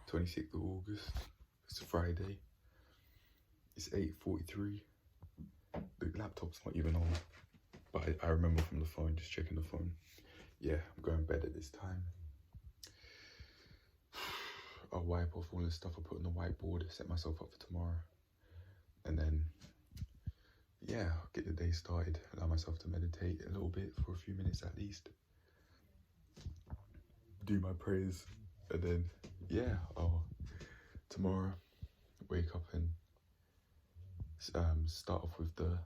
26th of August. It's a Friday. It's 8:43. The laptop's not even on, but I remember from the phone, just checking the phone. Yeah, I'm going to bed at this time. I'll wipe off all the stuff I put on the whiteboard, set myself up for tomorrow. And then, yeah, I'll get the day started, allow myself to meditate a little bit for a few minutes at least. Do my prayers, and then, yeah, I'll tomorrow wake up and start off with the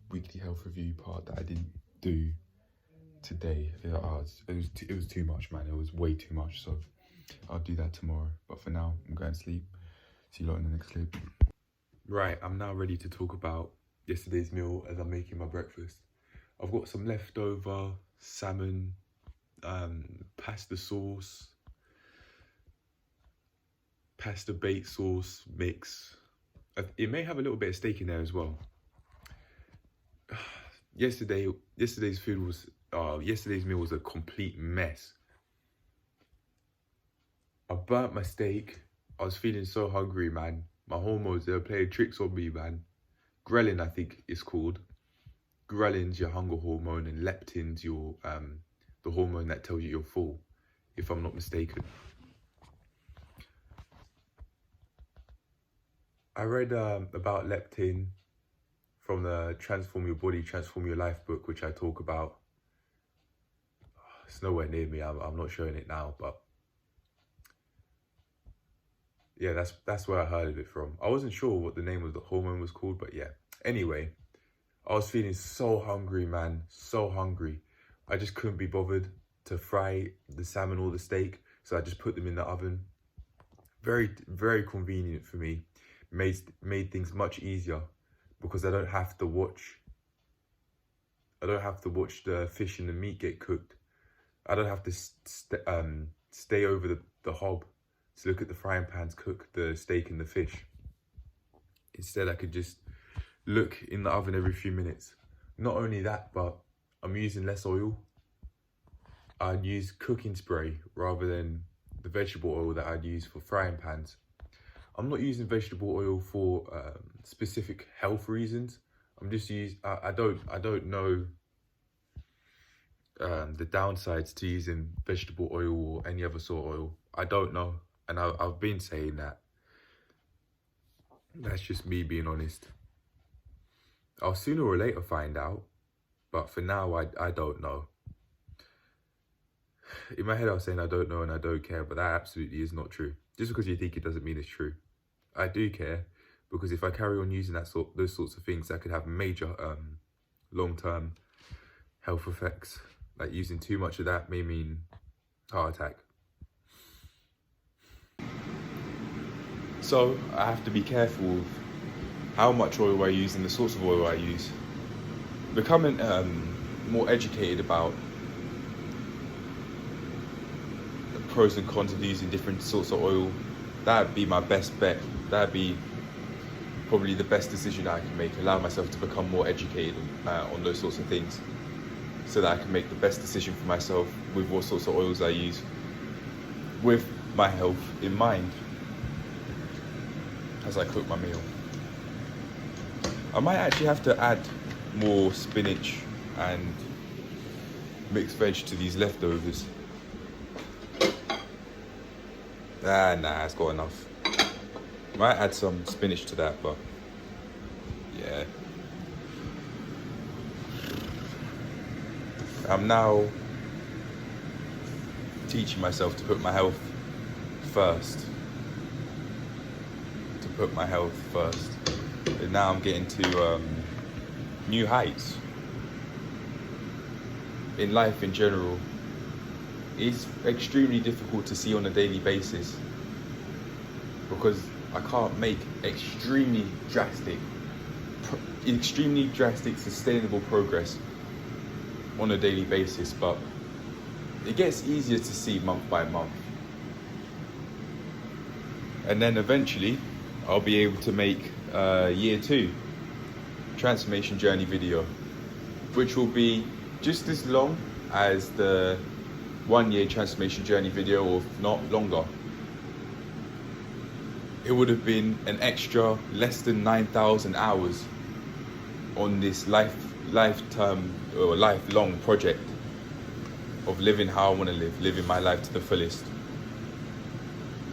weekly health review part that I didn't do today. It was too much, man. It was way too much, so I'll do that tomorrow. But for now, I'm going to sleep. See you lot in the next clip. Right, I'm now ready to talk about yesterday's meal as I'm making my breakfast. I've got some leftover salmon, pasta sauce, pasta bake sauce mix. It may have a little bit of steak in there as well. Yesterday's meal was a complete mess. I burnt my steak. I was feeling so hungry, man. My hormones, they were playing tricks on me, man. Ghrelin, I think it's called. Ghrelin's your hunger hormone, and leptin's your the hormone that tells you you're full, if I'm not mistaken. I read about leptin from the Transform Your Body, Transform Your Life book, which I talk about. It's nowhere near me. I'm not showing it now, but yeah, that's where I heard of it from. I wasn't sure what the name of the hormone was called, but yeah. Anyway, I was feeling so hungry, man, so hungry. I just couldn't be bothered to fry the salmon or the steak, so I just put them in the oven. Very, very convenient for me. Made things much easier because I don't have to watch the fish and the meat get cooked. I don't have to stay over the hob to look at the frying pans cook the steak and the fish. Instead, I could just look in the oven every few minutes. Not only that, but I'm using less oil. I'd use cooking spray rather than the vegetable oil that I'd use for frying pans. I'm not using vegetable oil for specific health reasons. I'm just I don't know the downsides to using vegetable oil or any other sort of oil. I don't know, and I've been saying that. That's just me being honest. I'll sooner or later find out, but for now I don't know. In my head I was saying I don't know and I don't care, but that absolutely is not true. Just because you think it doesn't mean it's true. I do care, because if I carry on using those sorts of things, that could have major long-term health effects. Like using too much of that may mean heart attack. So I have to be careful with how much oil I use and the sorts of oil I use. Becoming more educated about the pros and cons of using different sorts of oil, that'd be my best bet. That'd be probably the best decision I can make. Allow myself to become more educated on those sorts of things, so that I can make the best decision for myself with what sorts of oils I use, with my health in mind as I cook my meal. I might actually have to add more spinach and mixed veg to these leftovers. Nah, it's got enough. Might add some spinach to that, but yeah. I'm now teaching myself to put my health first. And now I'm getting to new heights. In life in general, it's extremely difficult to see on a daily basis, because I can't make extremely drastic, sustainable progress on a daily basis, but it gets easier to see month by month. And then eventually, I'll be able to make year 2 transformation journey video, which will be just as long as the 1 year transformation journey video, or if not longer. it would have been an extra less than 9,000 hours on this lifelong project of living how I want to live, living my life to the fullest.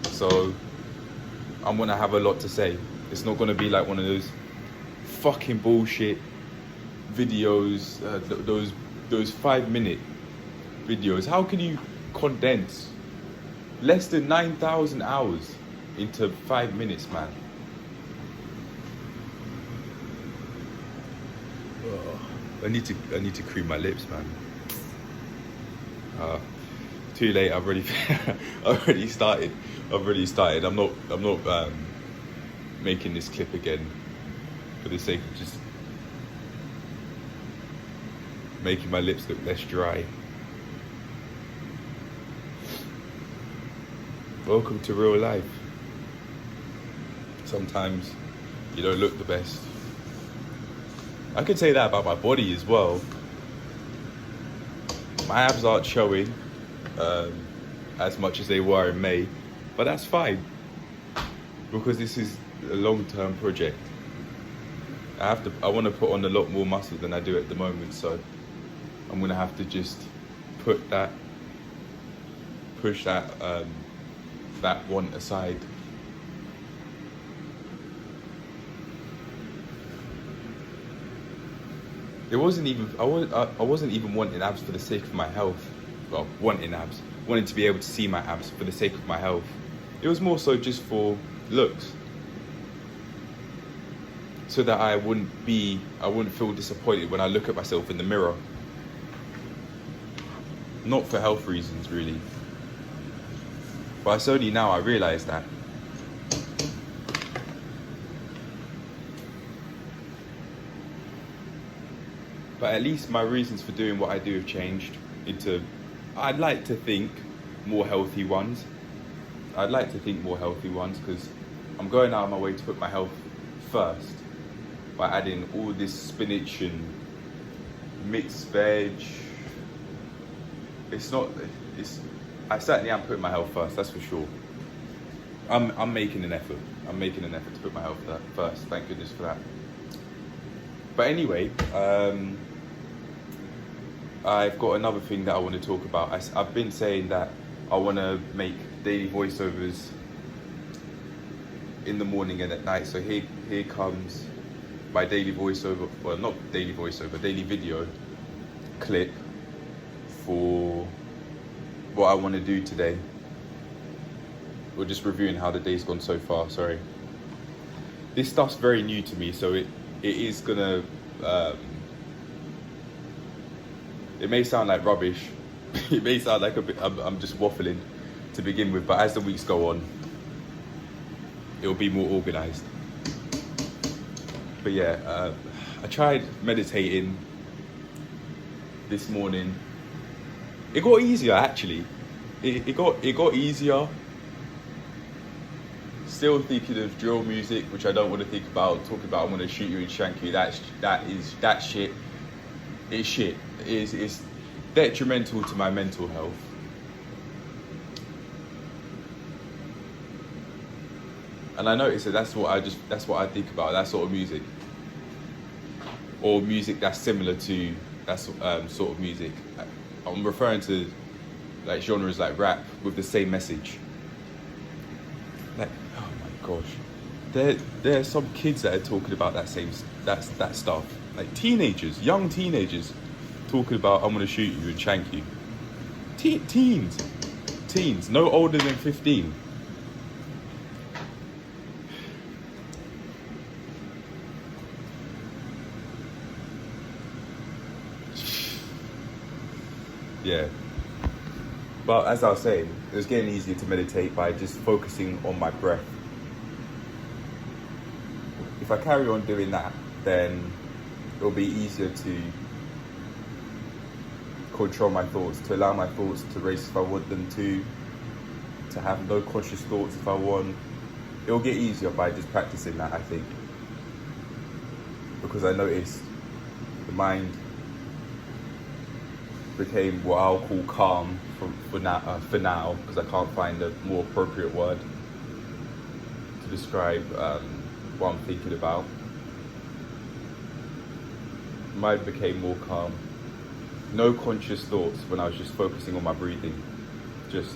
So I'm gonna have a lot to say. It's not gonna be like one of those fucking bullshit videos, those 5-minute videos. How can you condense less than 9,000 hours into 5 minutes, man? I need to cream my lips, man. Too late. I've already started. I'm not making this clip again for the sake of just making my lips look less dry. Welcome to real life. Sometimes you don't look the best. I could say that about my body as well. My abs aren't showing as much as they were in May, but that's fine because this is a long-term project. I want to put on a lot more muscle than I do at the moment, so I'm gonna have to just push that want aside. I wasn't even wanting abs for the sake of my health. Well, wanting to be able to see my abs for the sake of my health. It was more so just for looks, so that I wouldn't feel disappointed when I look at myself in the mirror. Not for health reasons, really. But it's only now I realise that. But at least my reasons for doing what I do have changed into, I'd like to think, more healthy ones. Because I'm going out of my way to put my health first by adding all this spinach and mixed veg. I certainly am putting my health first, that's for sure. I'm making an effort. To put my health first. Thank goodness for that. But anyway, I've got another thing that I want to talk about. I've been saying that I want to make daily voiceovers in the morning and at night. So here comes my daily voiceover, well, not daily voiceover, daily video clip for what I want to do today. We're just reviewing how the day's gone so far, sorry. This stuff's very new to me, so it is gonna, it may sound like rubbish. It may sound like I'm just waffling to begin with, but as the weeks go on, it'll be more organized. But yeah, I tried meditating this morning. It got easier, actually. It got easier. Still thinking of drill music, which I don't want to think about. Talking about I want to shoot you and shank you. That shit. It's shit. It's detrimental to my mental health. And I noticed that that's what I think about. That sort of music, or music that's similar to that sort of music. I'm referring to like genres like rap with the same message. Like, oh my gosh, there are some kids that are talking about that stuff. Like young teenagers, talking about I'm gonna shoot you and shank you. Teens, no older than 15. Yeah. But as I was saying, it was getting easier to meditate by just focusing on my breath. If I carry on doing that, then it'll be easier to control my thoughts, to allow my thoughts to race if I want them to have no conscious thoughts if I want. It'll get easier by just practicing that, I think. Because I noticed the mind became what I'll call calm for now, because I can't find a more appropriate word to describe what I'm thinking about. Mind became more calm. No conscious thoughts when I was just focusing on my breathing. Just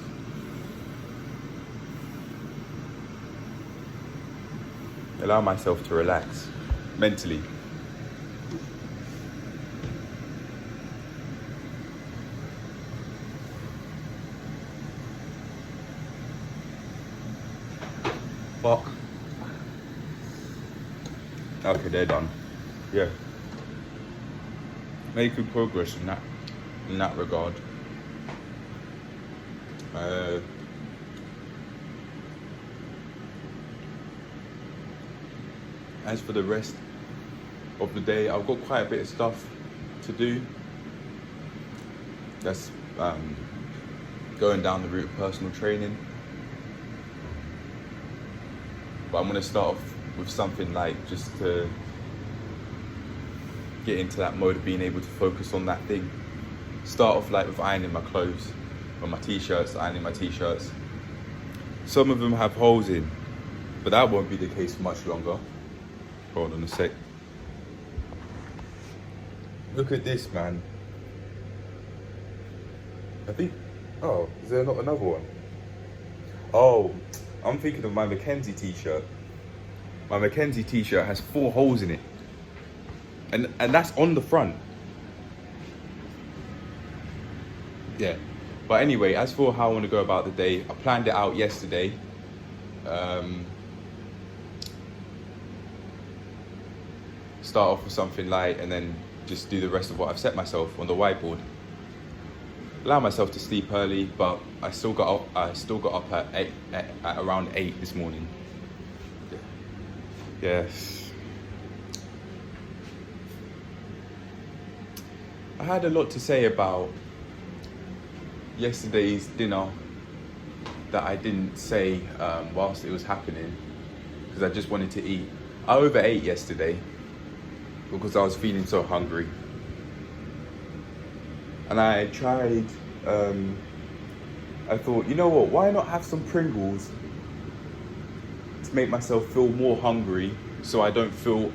allow myself to relax mentally. Fuck. Okay, they're done. Yeah. Making progress in that regard. As for the rest of the day, I've got quite a bit of stuff to do. That's going down the route of personal training. But I'm gonna start off with something like just to get into that mode of being able to focus on that thing. Start off like with ironing my clothes, or my t-shirts, ironing my t-shirts. Some of them have holes in, but that won't be the case for much longer. Hold on a sec. Look at this, man. I think, oh, is there not another one? Oh, I'm thinking of my Mackenzie t-shirt. My Mackenzie t-shirt has 4 holes in it. And that's on the front. Yeah. But anyway, as for how I want to go about the day, I planned it out yesterday. Start off with something light and then just do the rest of what I've set myself on the whiteboard. Allow myself to sleep early, but I still got up at around 8 this morning. Yes. I had a lot to say about yesterday's dinner that I didn't say whilst it was happening, because I just wanted to eat. I overate yesterday because I was feeling so hungry. And I tried, I thought, you know what, why not have some Pringles to make myself feel more hungry so I don't feel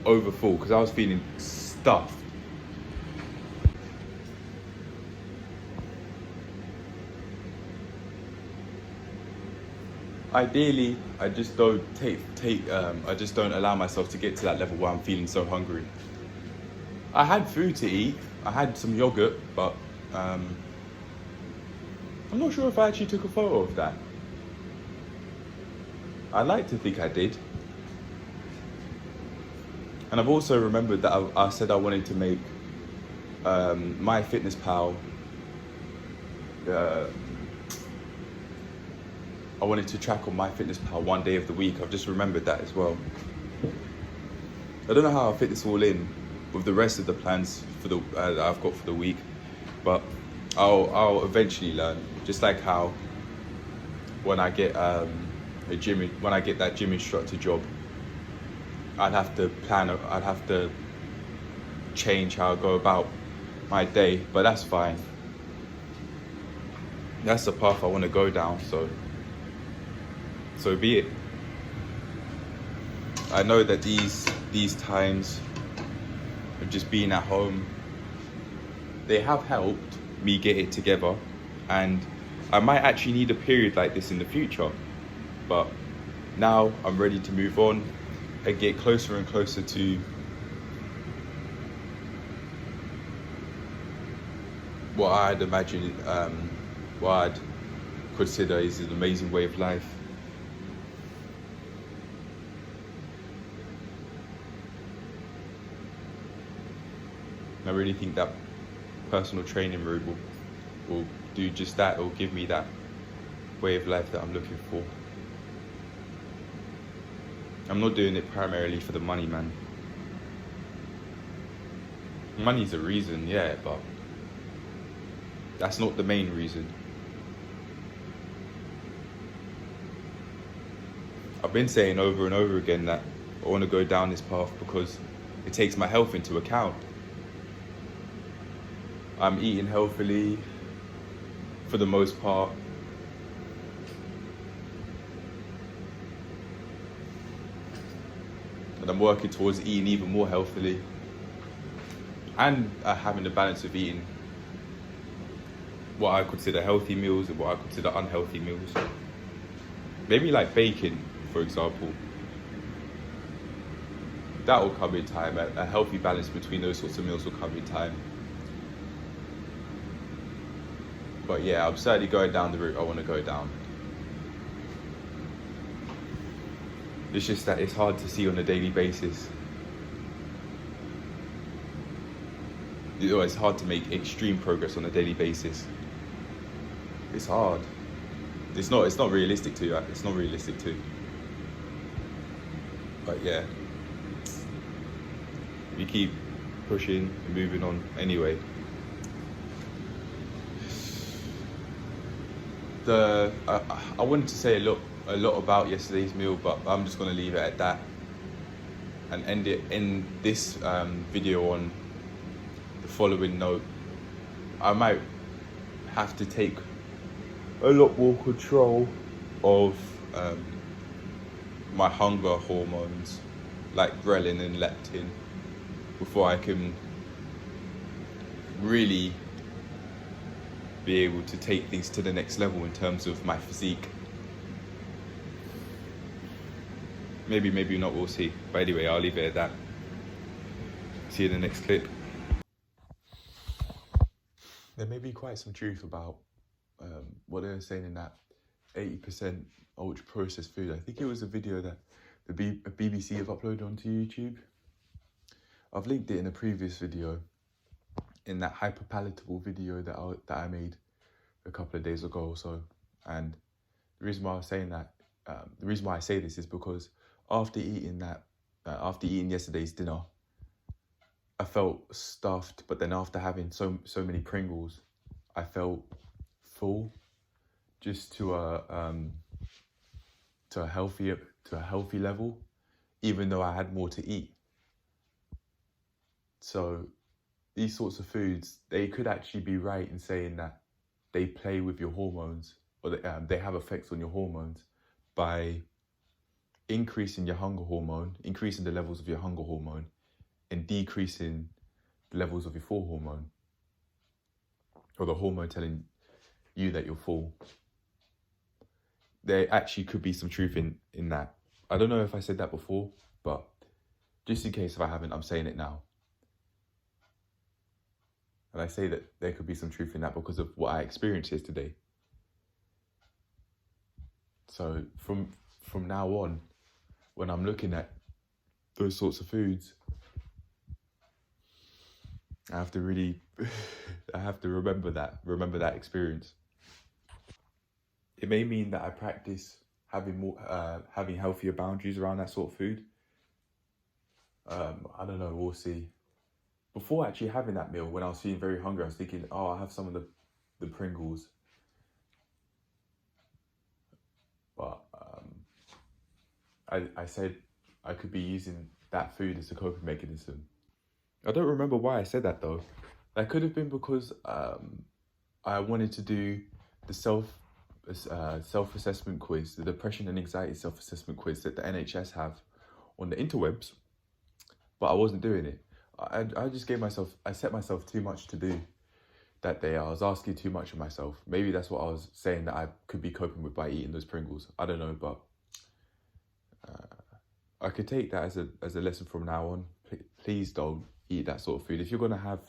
overfull, because I was feeling stuffed. Ideally, I just don't I just don't allow myself to get to that level where I'm feeling so hungry. I had food to eat. I had some yogurt, but I'm not sure if I actually took a photo of that. I like to think I did. And I've also remembered that I said I wanted to make MyFitnessPal. I wanted to track on MyFitnessPal one day of the week. I've just remembered that as well. I don't know how I'll fit this all in with the rest of the plans for the that I've got for the week, but I'll eventually learn. Just like how when I get that gym instructor job, I'd have to change how I go about my day, but that's fine. That's the path I want to go down, so be it. I know that these times of just being at home, they have helped me get it together, and I might actually need a period like this in the future, but now I'm ready to move on and get closer and closer to what I'd imagine, what I'd consider is an amazing way of life. I really think that personal training route will do just that. It will give me that way of life that I'm looking for. I'm not doing it primarily for the money, man. Money's a reason, yeah, but that's not the main reason. I've been saying over and over again that I want to go down this path because it takes my health into account. I'm eating healthily for the most part. and I'm working towards eating even more healthily, and having the balance of eating what I consider healthy meals and what I consider unhealthy meals. Maybe like bacon, for example. That will come in time. A healthy balance between those sorts of meals will come in time. But yeah, I'm certainly going down the route I want to go down. It's just that it's hard to see on a daily basis. You know, it's hard to make extreme progress on a daily basis. It's hard. It's not realistic to. It's not realistic to. But yeah, we keep pushing and moving on anyway. I wanted to say a lot about yesterday's meal, but I'm just going to leave it at that and end it in this video on the following note. I might have to take a lot more control of my hunger hormones like ghrelin and leptin before I can really be able to take things to the next level in terms of my physique. Maybe not, we'll see. But anyway, I'll leave it at that. See you in the next clip. There may be quite some truth about what they're saying in that 80% ultra processed food. I think it was a video that the BBC have uploaded onto YouTube. I've linked it in a previous video, in that hyper palatable video that I made a couple of days ago or so. And the reason why I was saying that, the reason why I say this is because after eating yesterday's dinner, I felt stuffed, but then after having so many Pringles, I felt full, just to a healthy level, even though I had more to eat. So these sorts of foods, they could actually be right in saying that they play with your hormones, or they have effects on your hormones by increasing your hunger hormone, increasing the levels of your hunger hormone, and decreasing the levels of your full hormone, or the hormone telling you that you're full. There actually could be some truth in that. I don't know if I said that before, but just in case if I haven't, I'm saying it now. And I say that there could be some truth in that because of what I experienced yesterday. So from now on, when I'm looking at those sorts of foods, I have to really, I have to remember that experience. It may mean that I practice having healthier boundaries around that sort of food. I don't know, we'll see. Before actually having that meal, when I was feeling very hungry, I was thinking, oh, I'll have some of the Pringles. But I said I could be using that food as a coping mechanism. I don't remember why I said that though. That could have been because I wanted to do the self-assessment quiz, the depression and anxiety self-assessment quiz that the NHS have on the interwebs, but I wasn't doing it. I just I set myself too much to do that day. I was asking too much of myself. Maybe that's what I was saying that I could be coping with by eating those Pringles. I don't know, but I could take that as a lesson from now on. Please don't eat that sort of food. If you're gonna have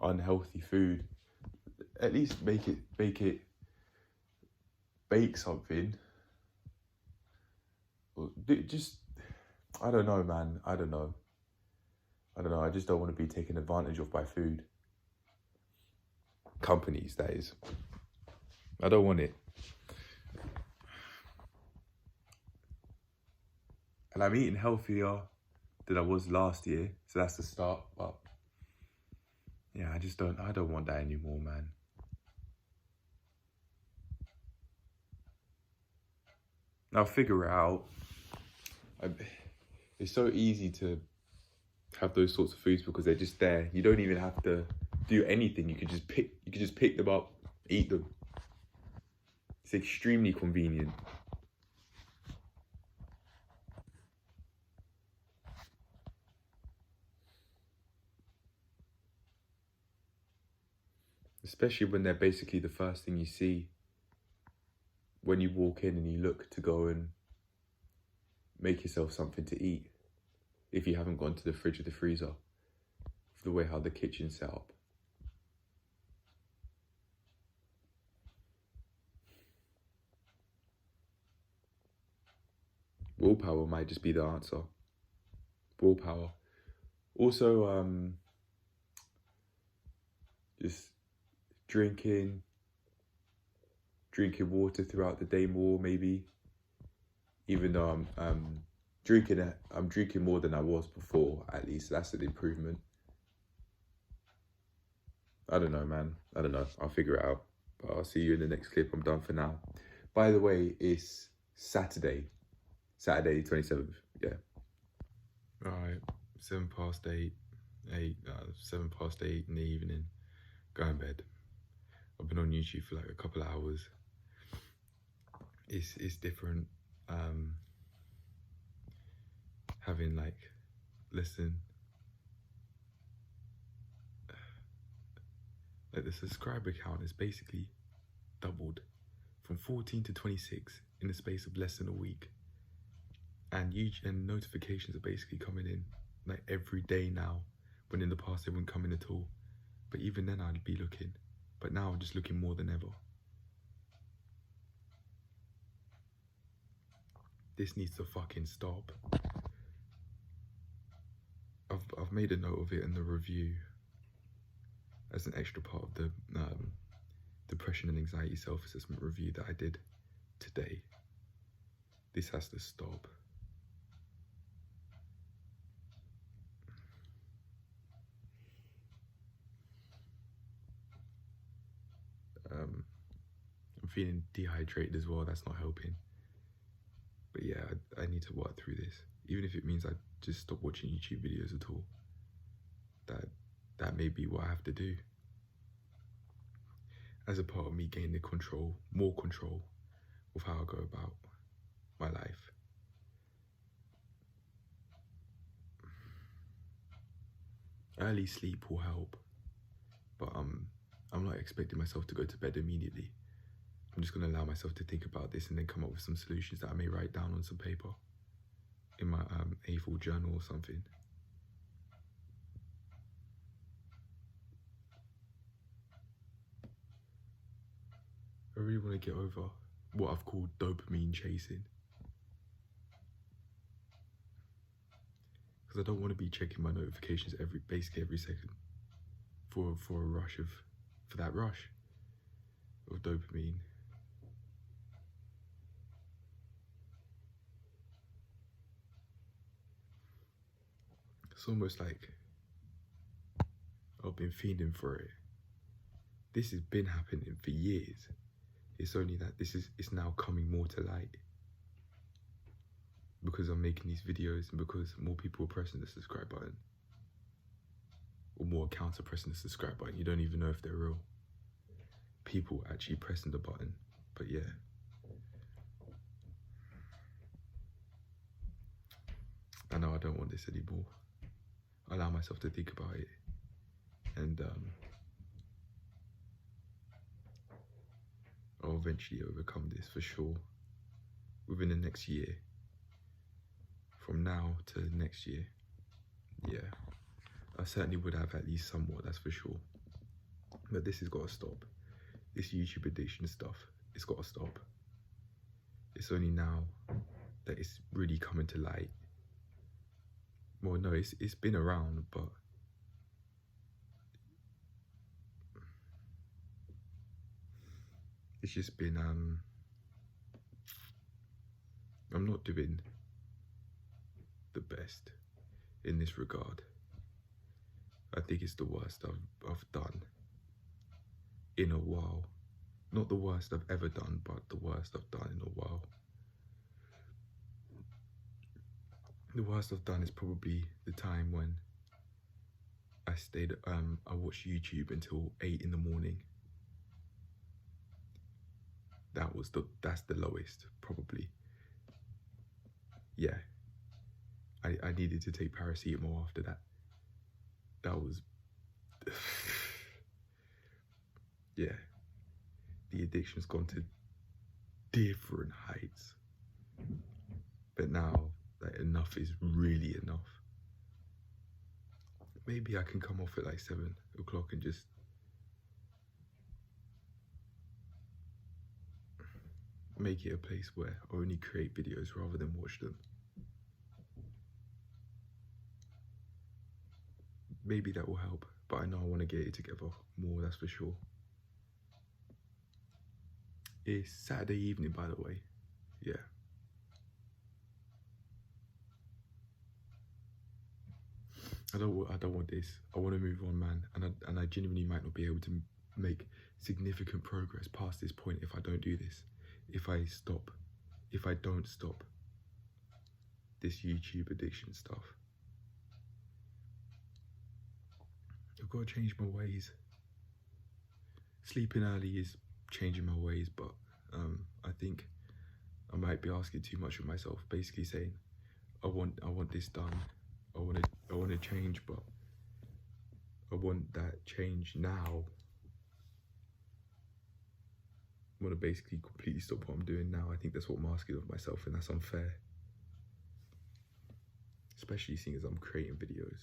unhealthy food, at least bake something. Just, I don't know, man. I don't know. I just don't want to be taken advantage of by food companies, that is. I don't want it. And I'm eating healthier than I was last year, so that's the start. But yeah, I don't want that anymore, man. I'll figure it out. It's so easy to have those sorts of foods because they're just there. You don't even have to do anything. You could just pick them up, eat them. It's extremely convenient. Especially when they're basically the first thing you see when you walk in and you look to go and make yourself something to eat. If you haven't gone to the fridge or the freezer, for the way how the kitchen's set up. Willpower might just be the answer. Willpower. Also, just drinking water throughout the day more, maybe. Even though I'm drinking more than I was before. At least that's an improvement. I don't know, man. I don't know. I'll figure it out. But I'll see you in the next clip. I'm done for now. By the way, it's Saturday 27th. Yeah. All right. 8:07 in the evening. Go in bed. I've been on YouTube for like a couple of hours. It's different. Having like the subscriber count is basically doubled from 14 to 26 in the space of less than a week. And notifications are basically coming in like every day now, when in the past they wouldn't come in at all. But even then I'd be looking, but now I'm just looking more than ever. This needs to fucking stop. I've made a note of it in the review as an extra part of the depression and anxiety self-assessment review that I did today. This has to stop. I'm feeling dehydrated as well. That's not helping. But yeah, I need to work through this. Even if it means I just stop watching YouTube videos at all. That may be what I have to do. As a part of me gaining more control of how I go about my life. Early sleep will help. But I'm not expecting myself to go to bed immediately. I'm just going to allow myself to think about this and then come up with some solutions that I may write down on some paper in my A4 journal or something. I really want to get over what I've called dopamine chasing. Because I don't want to be checking my notifications basically every second for that rush of dopamine. It's almost like I've been feeding for it. This has been happening for years. It's only that it's now coming more to light. Because I'm making these videos and because more people are pressing the subscribe button. Or more accounts are pressing the subscribe button. You don't even know if they're real. People actually pressing the button. But yeah. I know I don't want this anymore. I allow myself to think about it. And I'll eventually overcome this for sure. Within the next year. From now to next year. Yeah. I certainly would have at least somewhat, that's for sure. But this has got to stop. This YouTube addiction stuff, it's got to stop. It's only now that it's really coming to light. Well, no, it's been around, but it's just been, I'm not doing the best in this regard. I think it's the worst I've done in a while. Not the worst I've ever done, but the worst I've done in a while. The worst I've done is probably the time when I watched YouTube until 8 in the morning. That's the lowest, probably. Yeah. I needed to take paracetamol after that. That was yeah, the addiction's gone to different heights. But now, like, enough is really enough. Maybe I can come off at like 7 o'clock and just make it a place where I only create videos rather than watch them. Maybe that will help, but I know I want to get it together more, that's for sure. It's Saturday evening, by the way. Yeah. I don't want this. I want to move on, man. And I genuinely might not be able to make significant progress past this point if I don't do this. If I don't stop this YouTube addiction stuff. I've got to change my ways. Sleeping early is changing my ways, but I think I might be asking too much of myself. Basically saying, I want this done. I want to change, but I want that change now. I want to basically completely stop what I'm doing now. I think that's what I'm asking of myself, and that's unfair. Especially seeing as I'm creating videos.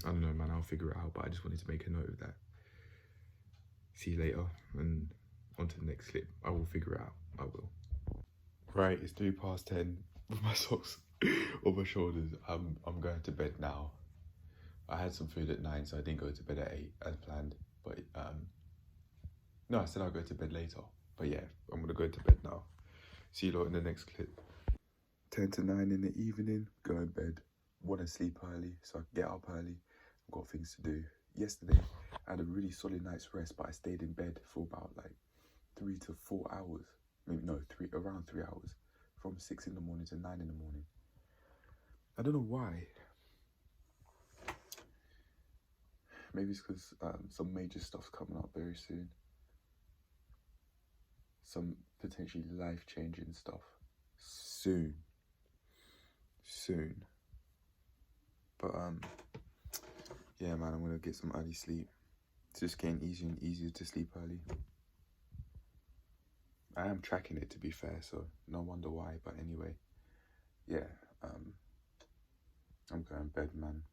I don't know, man, I'll figure it out, but I just wanted to make a note of that. See you later, and on to the next clip. I will figure it out, I will. Right, it's 10:03 with my socks on my shoulders. I'm going to bed now. I had some food at 9, so I didn't go to bed at 8 as planned, but no, I said I'll go to bed later, but yeah, I'm gonna go to bed now. See you lot in the next clip. 10 to 9 in the evening, go in bed. Want to sleep early, so I can get up early. I've got things to do. Yesterday, I had a really solid night's rest, but I stayed in bed for about like 3 to 4 hours. Maybe no, around 3 hours. From 6 in the morning to 9 in the morning. I don't know why. Maybe it's because some major stuff's coming up very soon. Some potentially life-changing stuff. Soon. But yeah, man, I'm gonna get some early sleep. It's just getting easier and easier to sleep early. I am tracking it, to be fair, so no wonder why. But anyway, yeah, I'm going to bed, man.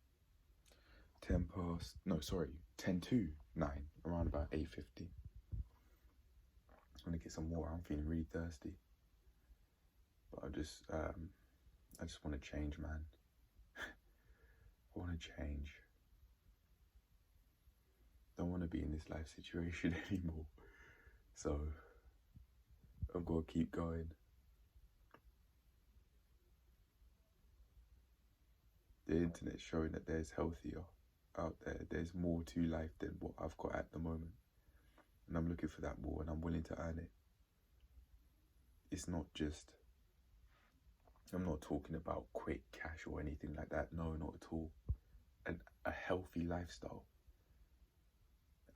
10 to 9, around about 8:50. I'm gonna get some water. I'm feeling really thirsty, but I just want to change, man. I want to change. Don't want to be in this life situation anymore. So I've got to keep going. The internet's showing that there's healthier out there. There's more to life than what I've got at the moment. And I'm looking for that more, and I'm willing to earn it. It's not just, I'm not talking about quick cash or anything like that. No, not at all. And a healthy lifestyle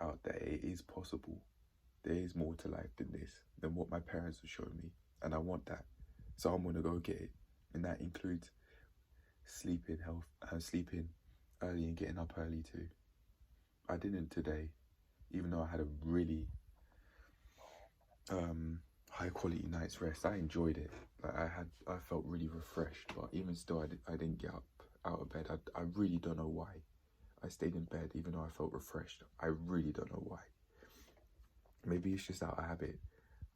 out there, it is possible. There is more to life than this, than what my parents have shown me. And I want that. So I'm going to go get it. And that includes sleeping early and getting up early too. I didn't today, even though I had a really high quality night's rest. I enjoyed it. Like I felt really refreshed, but even still I didn't get up out of bed. I really don't know why. I stayed in bed even though I felt refreshed. I really don't know why. Maybe it's just out of habit.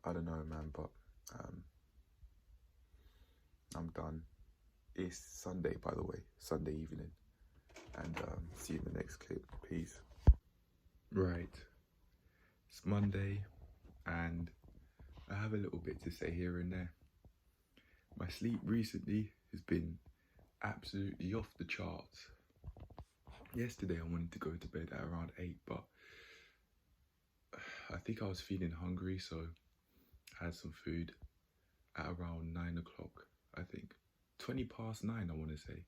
I don't know, man, but I'm done. It's Sunday, by the way, Sunday evening. And see you in the next clip. Peace. Right. It's Monday, and I have a little bit to say here and there. My sleep recently has been absolutely off the charts. Yesterday I wanted to go to bed at around 8, but I think I was feeling hungry, so I had some food at around 9 o'clock, I think. 20 past 9, I want to say.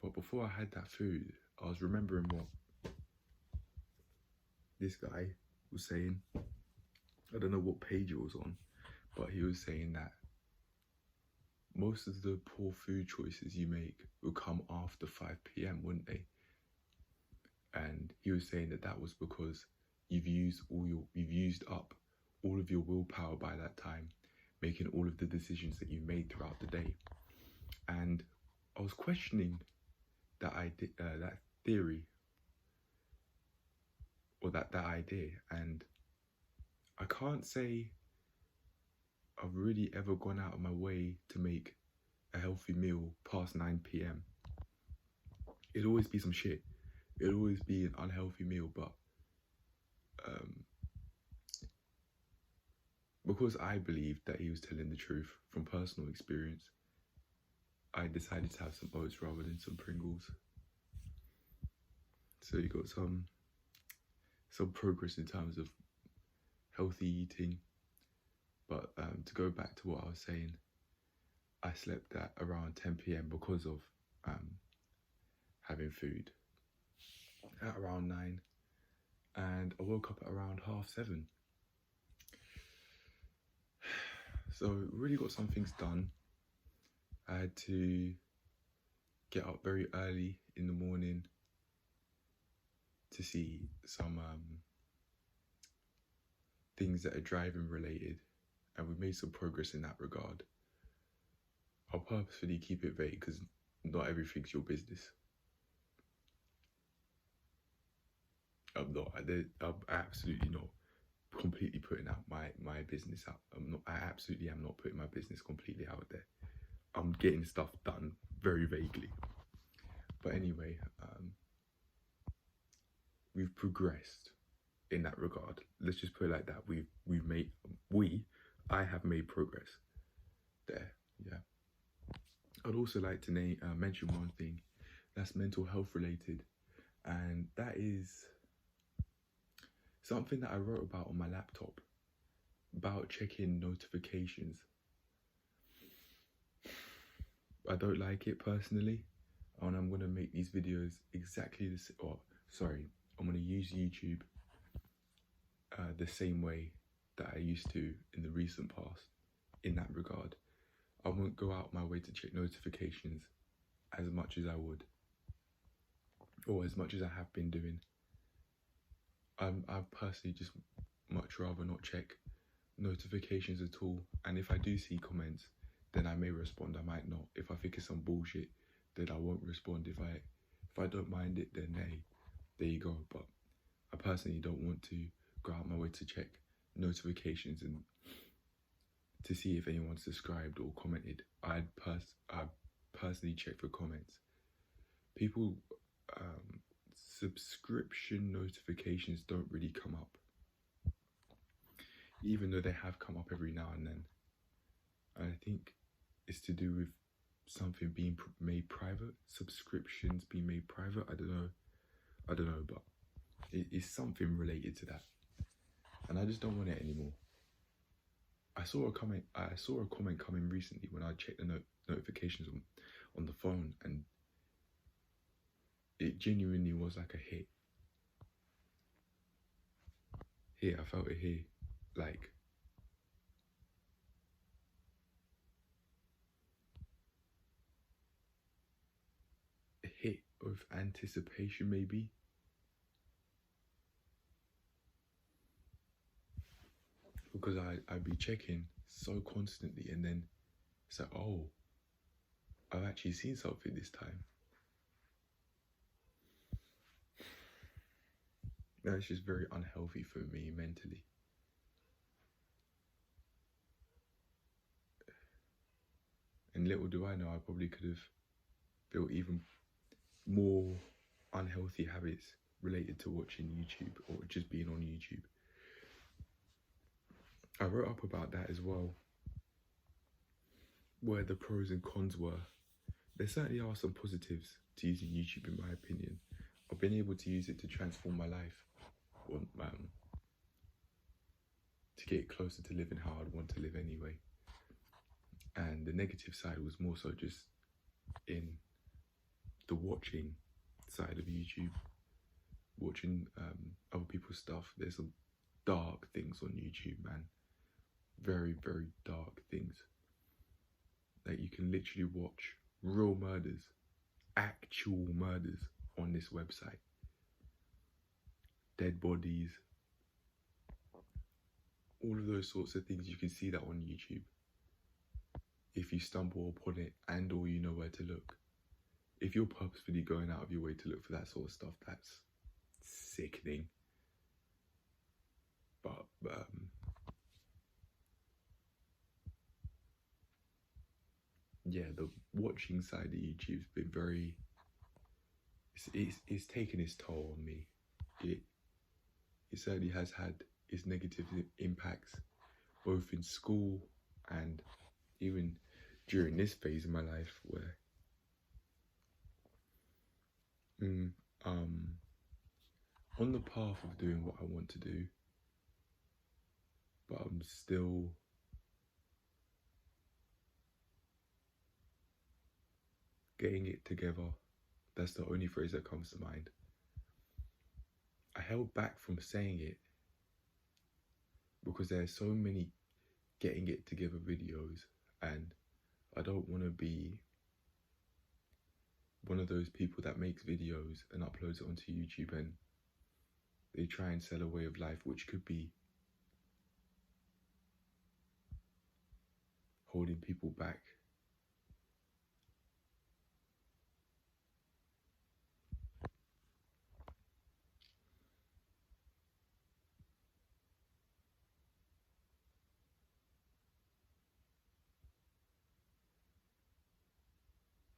But before I had that food, I was remembering what this guy was saying. I don't know what page it was on, but he was saying that most of the poor food choices you make will come after 5 p.m, wouldn't they? And he was saying that that was because you've used up all of your willpower by that time, making all of the decisions that you made throughout the day. And I was questioning that theory, or that idea, and I can't say I've really ever gone out of my way to make a healthy meal past 9 p.m. It'll always be some shit. It'll always be an unhealthy meal, but because I believed that he was telling the truth from personal experience, I decided to have some oats rather than some Pringles. So you got some progress in terms of healthy eating. But to go back to what I was saying, I slept at around 10 p.m. because of having food at around 9, and I woke up at around 7:30. So really got some things done. I had to get up very early in the morning to see some things that are driving related, and we made some progress in that regard. I'll purposefully keep it vague because not everything's your business. I'm absolutely not completely putting out my business out. I absolutely am not putting my business completely out there. I'm getting stuff done very vaguely. But anyway, we've progressed in that regard. Let's just put it like that. I have made progress there. Yeah. I'd also like to mention one thing that's mental health related, and that is something that I wrote about on my laptop, about checking notifications. I don't like it personally, and I'm going to make these videos exactly the same. I'm going to use YouTube the same way that I used to in the recent past in that regard. I won't go out my way to check notifications as much as I would, or as much as I have been doing. I personally just much rather not check notifications at all, and if I do see comments, then I may respond. I might not. If I think it's some bullshit, then I won't respond. If I don't mind it, then hey, there you go. But I personally don't want to go out my way to check notifications and to see if anyone's subscribed or commented. I personally check for comments. People, subscription notifications don't really come up, even though they have come up every now and then. And I think it's to do with something being made private, subscriptions being made private. I don't know, but it's something related to that, and I just don't want it anymore. I saw a comment coming recently when I checked the notifications on the phone, and it genuinely was like a hit. Here, I felt it here, like a hit of anticipation, maybe. Because I'd be checking so constantly, and then it's like, oh, I've actually seen something this time. That's just very unhealthy for me mentally. And little do I know, I probably could have built even more unhealthy habits related to watching YouTube or just being on YouTube. I wrote up about that as well, where the pros and cons were. There certainly are some positives to using YouTube, in my opinion. I've been able to use it to transform my life, to get closer to living how I'd want to live anyway. And the negative side was more so just in the watching side of YouTube, watching other people's stuff. There's some dark things on YouTube, man. Very, very dark things. Like, you can literally watch real murders, actual murders on this website. dead bodies, all of those sorts of things. You can see that on YouTube if you stumble upon it and or you know where to look. If you're purposefully going out of your way to look for that sort of stuff, that's sickening. But yeah, the watching side of YouTube's been very, it's taken its toll on me. It certainly has had its negative impacts, both in school and even during this phase of my life where on the path of doing what I want to do, but I'm still getting it together. That's the only phrase that comes to mind. I held back from saying it because there are so many getting it together videos, and I don't want to be one of those people that makes videos and uploads it onto YouTube and they try and sell a way of life which could be holding people back.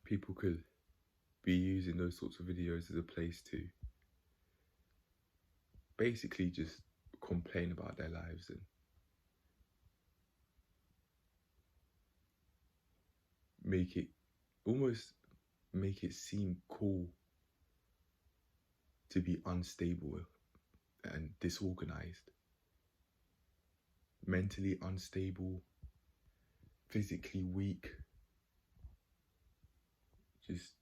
People could be using those sorts of videos as a place to basically just complain about their lives and make it seem cool to be unstable and disorganized, mentally unstable, physically weak. Just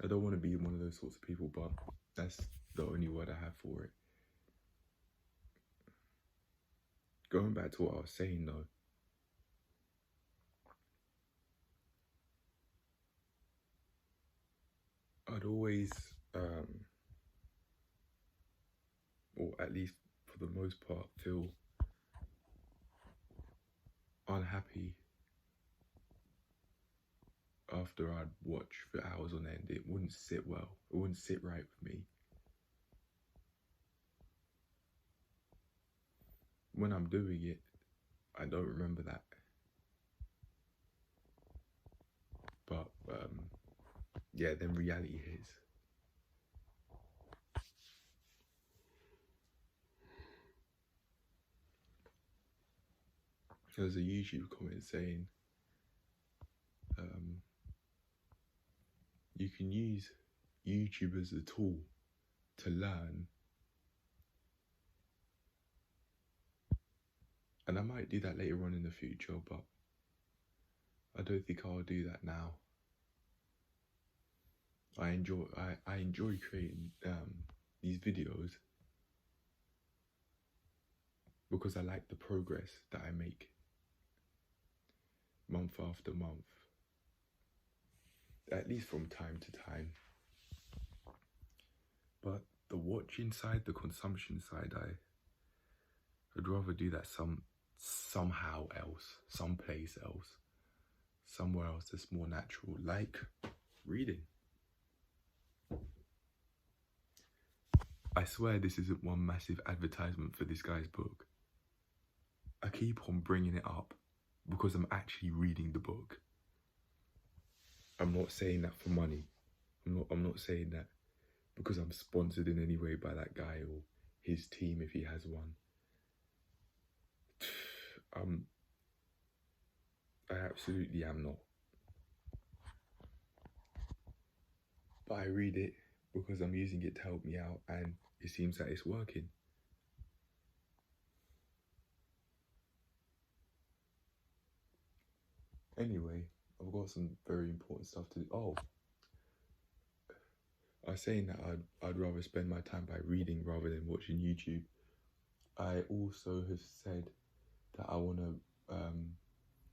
I don't want to be one of those sorts of people, but that's the only word I have for it. Going back to what I was saying though, I'd always, or at least for the most part, feel unhappy after I'd watch for hours on end. It wouldn't sit well. It wouldn't sit right with me. When I'm doing it, I don't remember that. But yeah, then reality hits. There was a YouTube comment saying, you can use YouTube as a tool to learn. And I might do that later on in the future, but I don't think I'll do that now. I enjoy creating these videos because I like the progress that I make month after month, at least from time to time. But the watching side, the consumption side, I'd rather do that somehow else, someplace else, somewhere else that's more natural, like reading. I swear this isn't one massive advertisement for this guy's book. I keep on bringing it up because I'm actually reading the book. I'm not saying that for money. I'm not saying that because I'm sponsored in any way by that guy or his team if he has one. I absolutely am not. But I read it because I'm using it to help me out and it seems that it's working. Anyway, I've got some very important stuff to do. Oh, I was saying that I'd rather spend my time by reading rather than watching YouTube. I also have said that I want to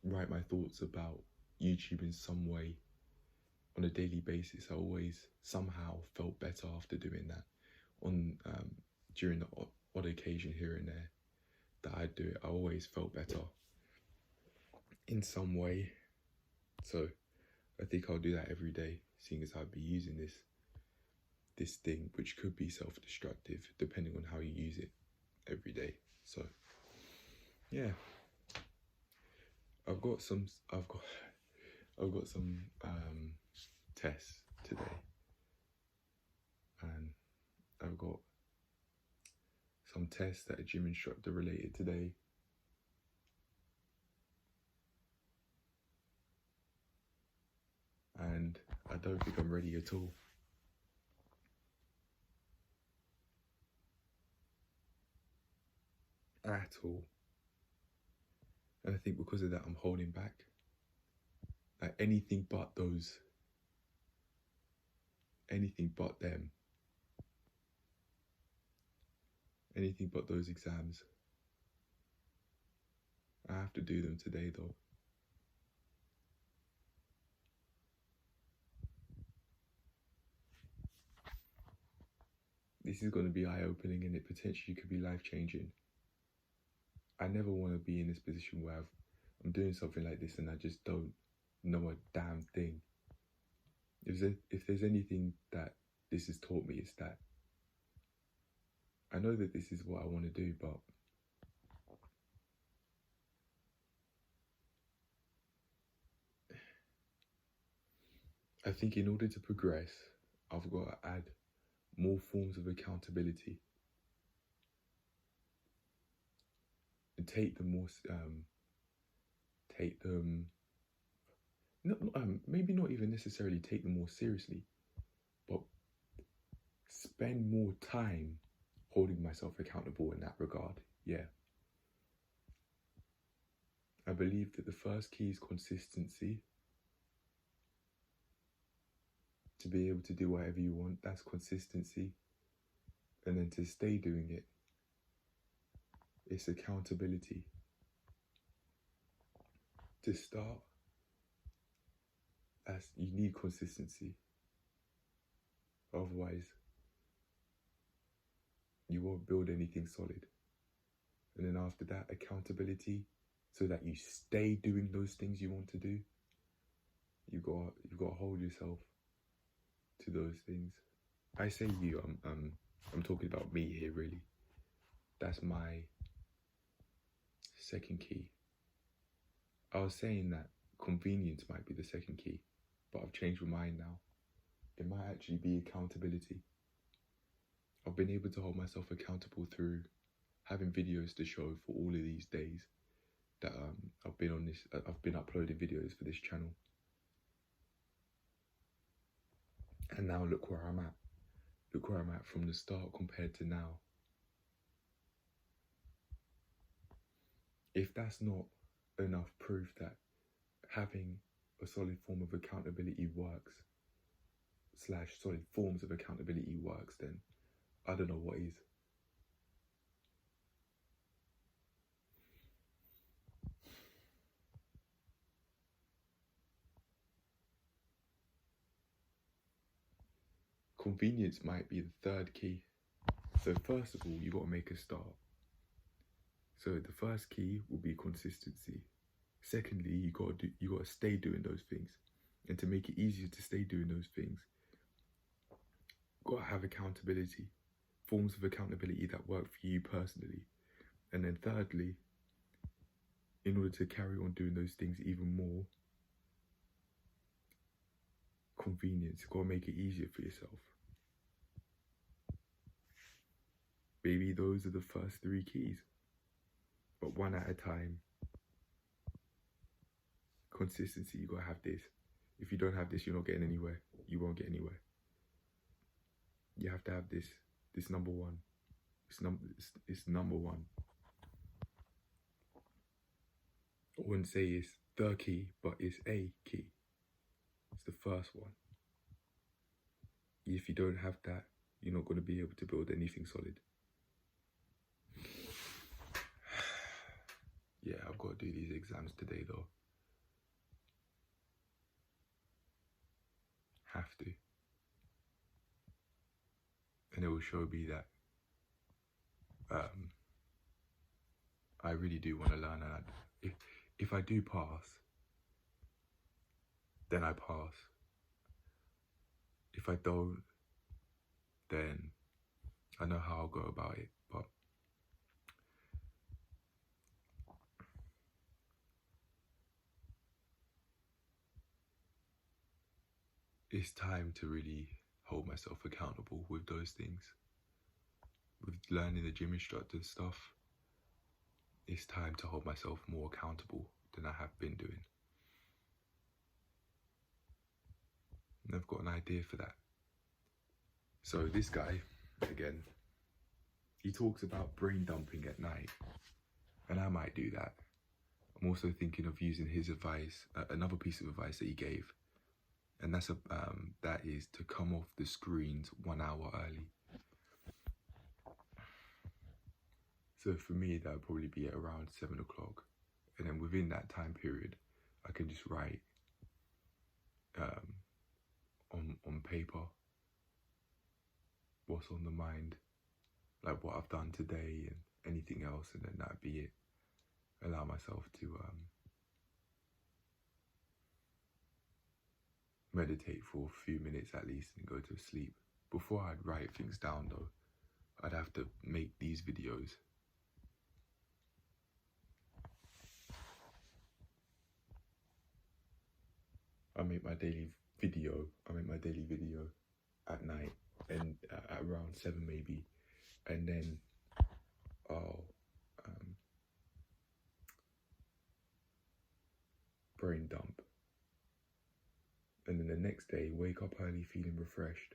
write my thoughts about YouTube in some way. on a daily basis. I always somehow felt better after doing that. On during the odd occasion here and there that I do it, I always felt better in some way. So I think I'll do that every day, seeing as I'd be using this thing, which could be self-destructive depending on how you use it every day. So yeah, I've got some tests today, and I've got some tests that a gym instructor related today. And I don't think I'm ready at all. At all. And I think because of that, I'm holding back. Like anything but them. Anything but those exams. I have to do them today though. This is going to be eye-opening, and it potentially could be life-changing. I never want to be in this position where I'm doing something like this and I just don't know a damn thing. If there's anything that this has taught me, it's that I know that this is what I want to do, but I think in order to progress, I've got to add more forms of accountability and maybe not even necessarily take them more seriously, but spend more time holding myself accountable in that regard. Yeah. I believe that the first key is consistency. To be able to do whatever you want, that's consistency. And then to stay doing it, it's accountability. To start, you need consistency. Otherwise, you won't build anything solid. And then after that, accountability, so that you stay doing those things you want to do. You've got to hold yourself to those things. I say you, I'm talking about me here, really. That's my second key. I was saying that convenience might be the second key, but I've changed my mind now. It might actually be accountability. I've been able to hold myself accountable through having videos to show for all of these days that I've been uploading videos for this channel. And now look where I'm at. Look where I'm at from the start compared to now. If that's not enough proof that having a solid form of accountability works, / solid forms of accountability works, then I don't know what is. Convenience might be the third key. So first of all, you got to make a start. So the first key will be consistency. Secondly, you got to stay doing those things. And to make it easier to stay doing those things, got to have accountability. Forms of accountability that work for you personally. And then thirdly, in order to carry on doing those things even more, convenience. Got to make it easier for yourself. Maybe those are the first three keys, but one at a time. Consistency, you gotta have this. If you don't have this, you're not getting anywhere. You won't get anywhere. You have to have this. This number one. It's number one. I wouldn't say it's the key, but it's a key. It's the first one. If you don't have that, you're not going to be able to build anything solid. Yeah, I've got to do these exams today though. have to. And it will show me that I really do want to learn, and if I do pass, then I pass. If I don't, then I know how I'll go about it. But it's time to really hold myself accountable with those things. With learning the gym instructor stuff, it's time to hold myself more accountable than I have been doing. And I've got an idea for that. So this guy, again, he talks about brain dumping at night, and I might do that. I'm also thinking of using his advice, another piece of advice that he gave, and that is to come off the screens 1 hour early. So for me, that would probably be at around 7 o'clock, and then within that time period, I can just write on paper what's on the mind, like what I've done today and anything else, and then that'd be it. Allow myself to meditate for a few minutes at least and go to sleep. Before I'd write things down though, I'd have to make these videos. I make my daily video at night, and at around 7 maybe, and then I'll brain dump, and then the next day wake up early feeling refreshed,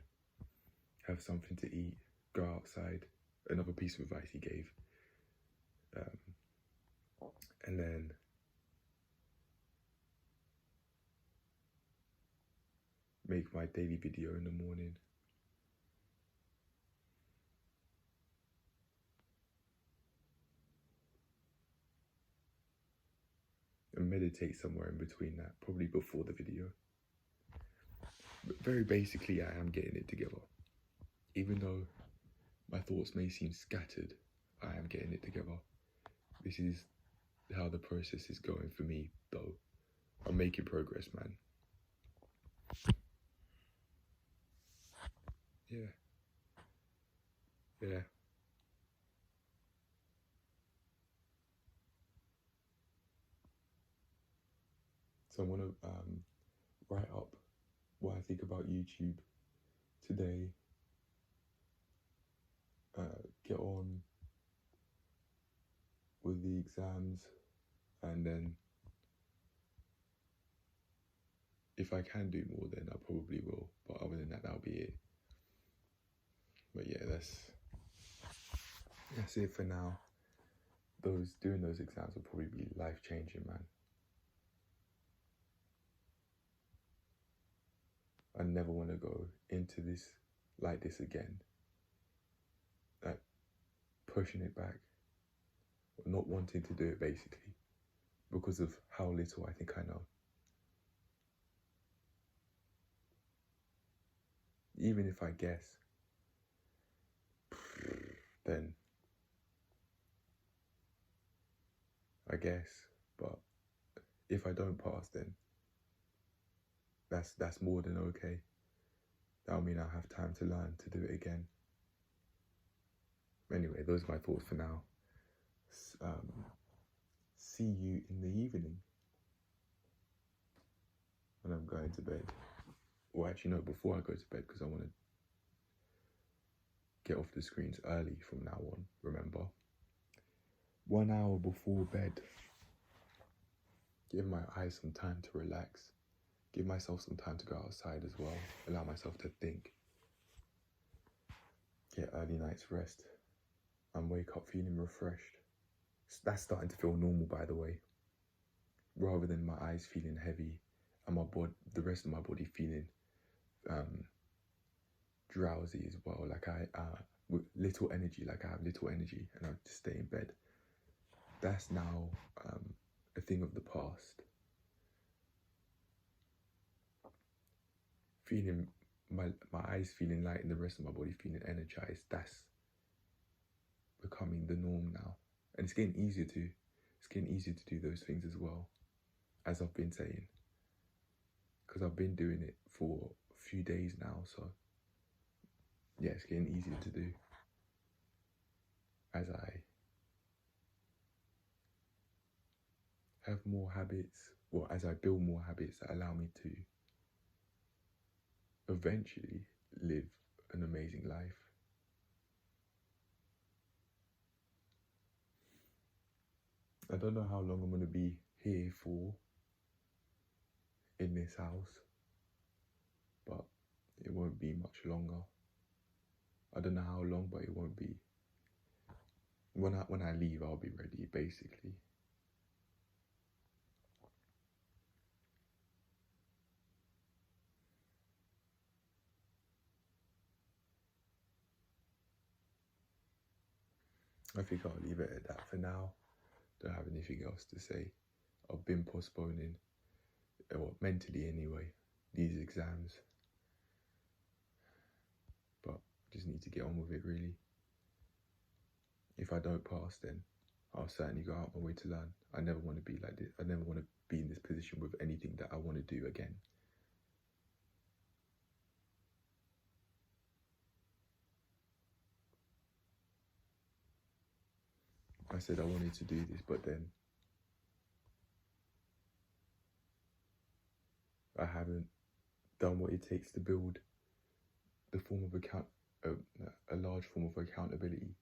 have something to eat, go outside. Another piece of advice he gave, and then make my daily video in the morning. And meditate somewhere in between that, probably before the video. But very basically, I am getting it together. Even though my thoughts may seem scattered, I am getting it together. This is how the process is going for me, though. I'm making progress, man. Yeah. So I'm gonna write up what I think about YouTube today. Get on with the exams, and then if I can do more, then I probably will. But other than that, that'll be it. But yeah, that's it for now. Doing those exams will probably be life-changing, man. I never want to go into this like this again. Like pushing it back, not wanting to do it basically, because of how little I think I know. Even if I guess, then I guess, but if I don't pass, then that's more than okay. That'll mean I have time to learn to do it again. Anyway, those are my thoughts for now. See you in the evening when I'm going to bed. Or actually, no, before I go to bed, because I want to get off the screens early from now on, remember? 1 hour before bed. Give my eyes some time to relax. Give myself some time to go outside as well. Allow myself to think. Get early night's rest. And wake up feeling refreshed. That's starting to feel normal, by the way. Rather than my eyes feeling heavy and the rest of my body feeling drowsy as well. Like with little energy, like I have little energy and I just stay in bed. That's now a thing of the past. feeling my eyes feeling light and the rest of my body feeling energized, that's becoming the norm now. And it's getting easier to do those things as well, as I've been saying, because I've been doing it for a few days now. So yeah, it's getting easier to do as I have more habits, or as I build more habits that allow me to eventually live an amazing life. I don't know how long I'm going to be here for in this house, but it won't be much longer. I don't know how long, but it won't be. When I leave, I'll be ready, basically. I think I'll leave it at that for now. Don't have anything else to say. I've been postponing, or mentally anyway, these exams. But just need to get on with it, really. If I don't pass, then I'll certainly go out my way to learn. I never want to be like this. I never want to be in this position with anything that I want to do again. I said I wanted to do this, but then I haven't done what it takes to build the form of a large form of accountability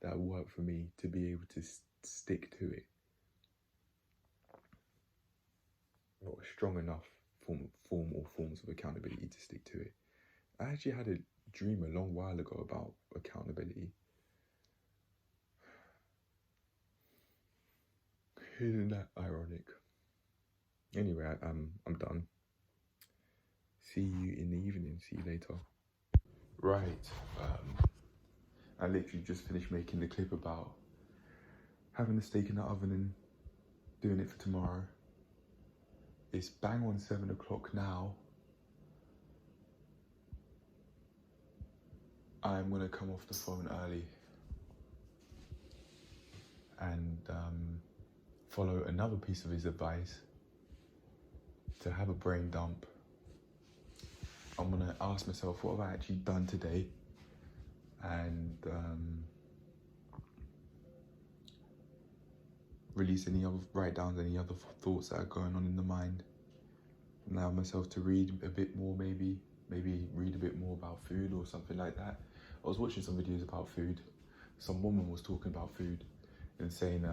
that will work for me to be able to stick to it. Or a strong enough form or forms of accountability to stick to it. I actually had a dream a long while ago about accountability. Isn't that ironic? Anyway, I'm done. See you in the evening. See you later. Right. I literally just finished making the clip about having the steak in the oven and doing it for tomorrow. It's bang on 7 o'clock now. I'm gonna come off the phone early and follow another piece of his advice to have a brain dump. I'm gonna ask myself, what have I actually done today? And write down any other thoughts that are going on in the mind. Allow myself to read a bit more, maybe read a bit more about food or something like that. I was watching some videos about food. Some woman was talking about food and saying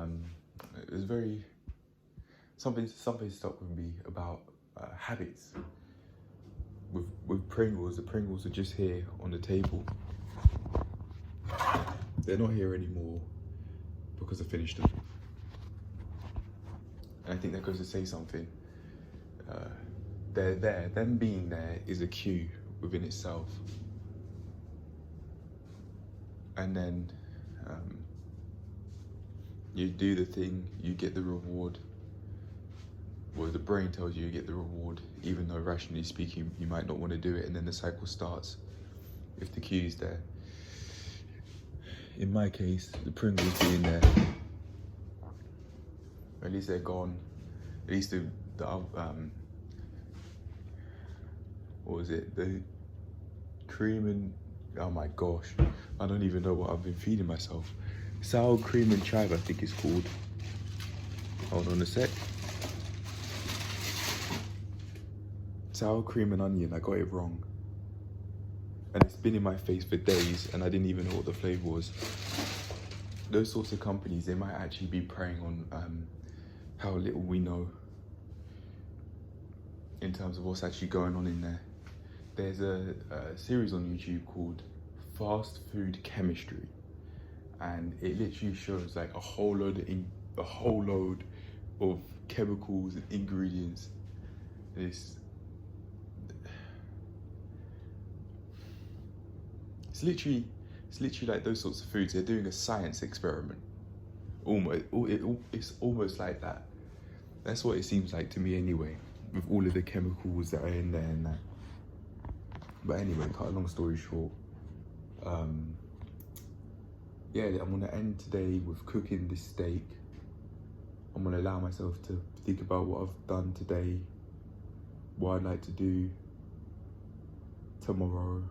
it was very something stuck with me about habits. With Pringles, the Pringles are just here on the table. They're not here anymore because I finished them. And I think that goes to say something. They're there. Them being there is a cue within itself. And then you do the thing, you get the reward. Well, the brain tells you get the reward, even though rationally speaking, you might not want to do it, and then the cycle starts if the cue's there. In my case, the Pringles being there, at least they're gone. At least the what was it? The cream and, oh my gosh, I don't even know what I've been feeding myself. Sour cream and chive, I think it's called. Hold on a sec. Sour cream and onion, I got it wrong. And it's been in my face for days and I didn't even know what the flavour was. Those sorts of companies, they might actually be preying on how little we know in terms of what's actually going on in there. There's a series on YouTube called Fast Food Chemistry, and it literally shows like a whole load of chemicals and ingredients. It's literally like those sorts of foods. They're doing a science experiment. It's almost like that. That's what it seems like to me anyway, with all of the chemicals that are in there and that. But anyway, cut a long story short, yeah, I'm gonna end today with cooking this steak. I'm gonna allow myself to think about what I've done today, what I'd like to do tomorrow.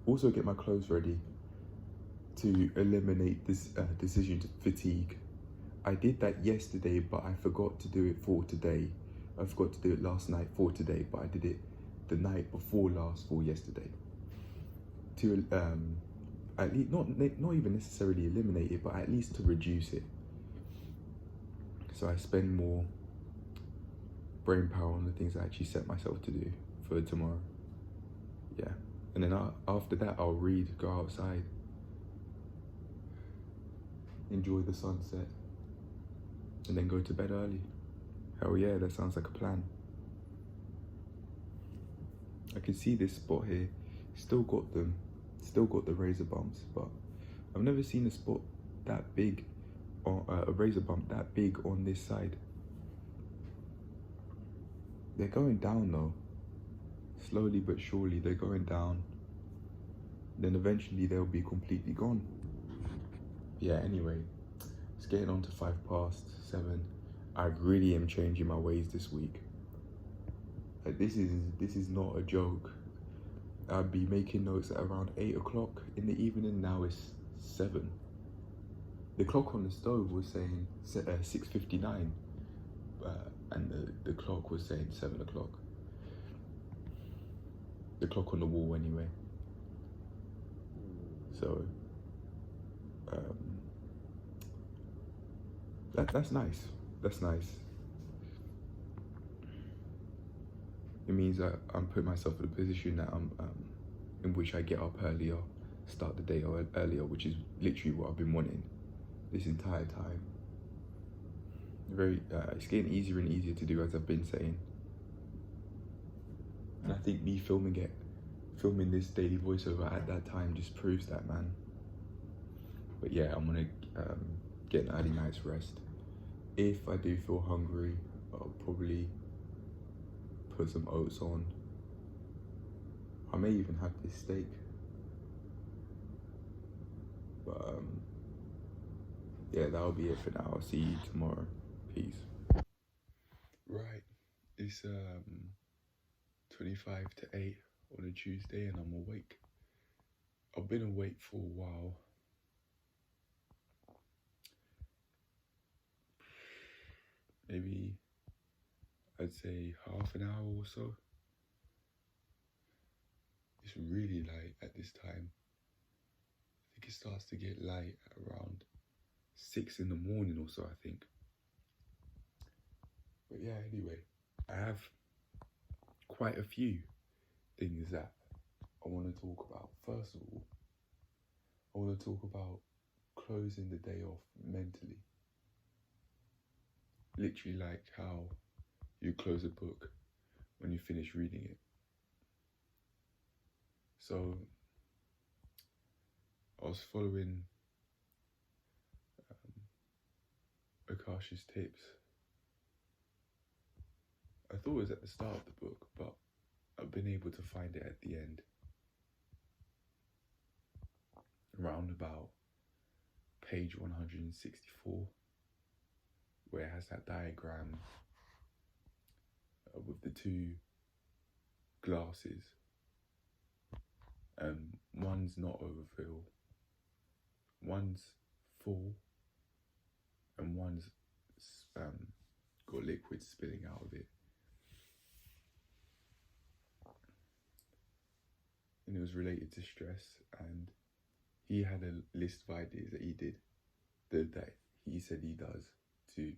Also get my clothes ready to eliminate this decision fatigue. I did that yesterday, but I forgot to do it for today. I forgot to do it last night for today, but I did it the night before last for yesterday. To at least not even necessarily eliminate it, but at least to reduce it. So I spend more brain power on the things I actually set myself to do for tomorrow. Yeah, and then after that I'll read, go outside, enjoy the sunset, and then go to bed early. Hell yeah, that sounds like a plan. I can see this spot here, still got the razor bumps, but I've never seen a spot that big, or a razor bump that big on this side. They're going down though, slowly but surely they're going down. Then eventually they'll be completely gone. Yeah, anyway, it's getting on to 7:05. I really am changing my ways this week. Like, this is not a joke. I'd be making notes at around 8 o'clock in the evening. Now it's 7. The clock on the stove was saying 6:59, and the clock was saying 7 o'clock. The clock on the wall anyway. So that's nice. That's nice. It means that I'm putting myself in a position that I'm in which I get up earlier, start the day earlier, which is literally what I've been wanting this entire time. It's getting easier and easier to do, as I've been saying. And I think me filming this daily voiceover at that time just proves that, man. But yeah, I'm gonna get an early night's rest. If I do feel hungry, I'll probably put some oats on. I may even have this steak. But yeah, that'll be it for now. I'll see you tomorrow. Peace. Right, it's 25 to 8 on a Tuesday and I'm awake. I've been awake for a while. Maybe I'd say half an hour or so. It's really light at this time. I think it starts to get light at around 6 in the morning or so, I think. But yeah, anyway, I have quite a few things that I want to talk about. First of all, I want to talk about closing the day off mentally. Literally like how you close a book when you finish reading it. So I was following Akash's tips. I thought it was at the start of the book, but I've been able to find it at the end. Around about page 164, where it has that diagram with the two glasses. One's not overfilled, one's full, and one's got liquid spilling out of it. And it was related to stress, and he had a list of ideas that he did, that he said he does to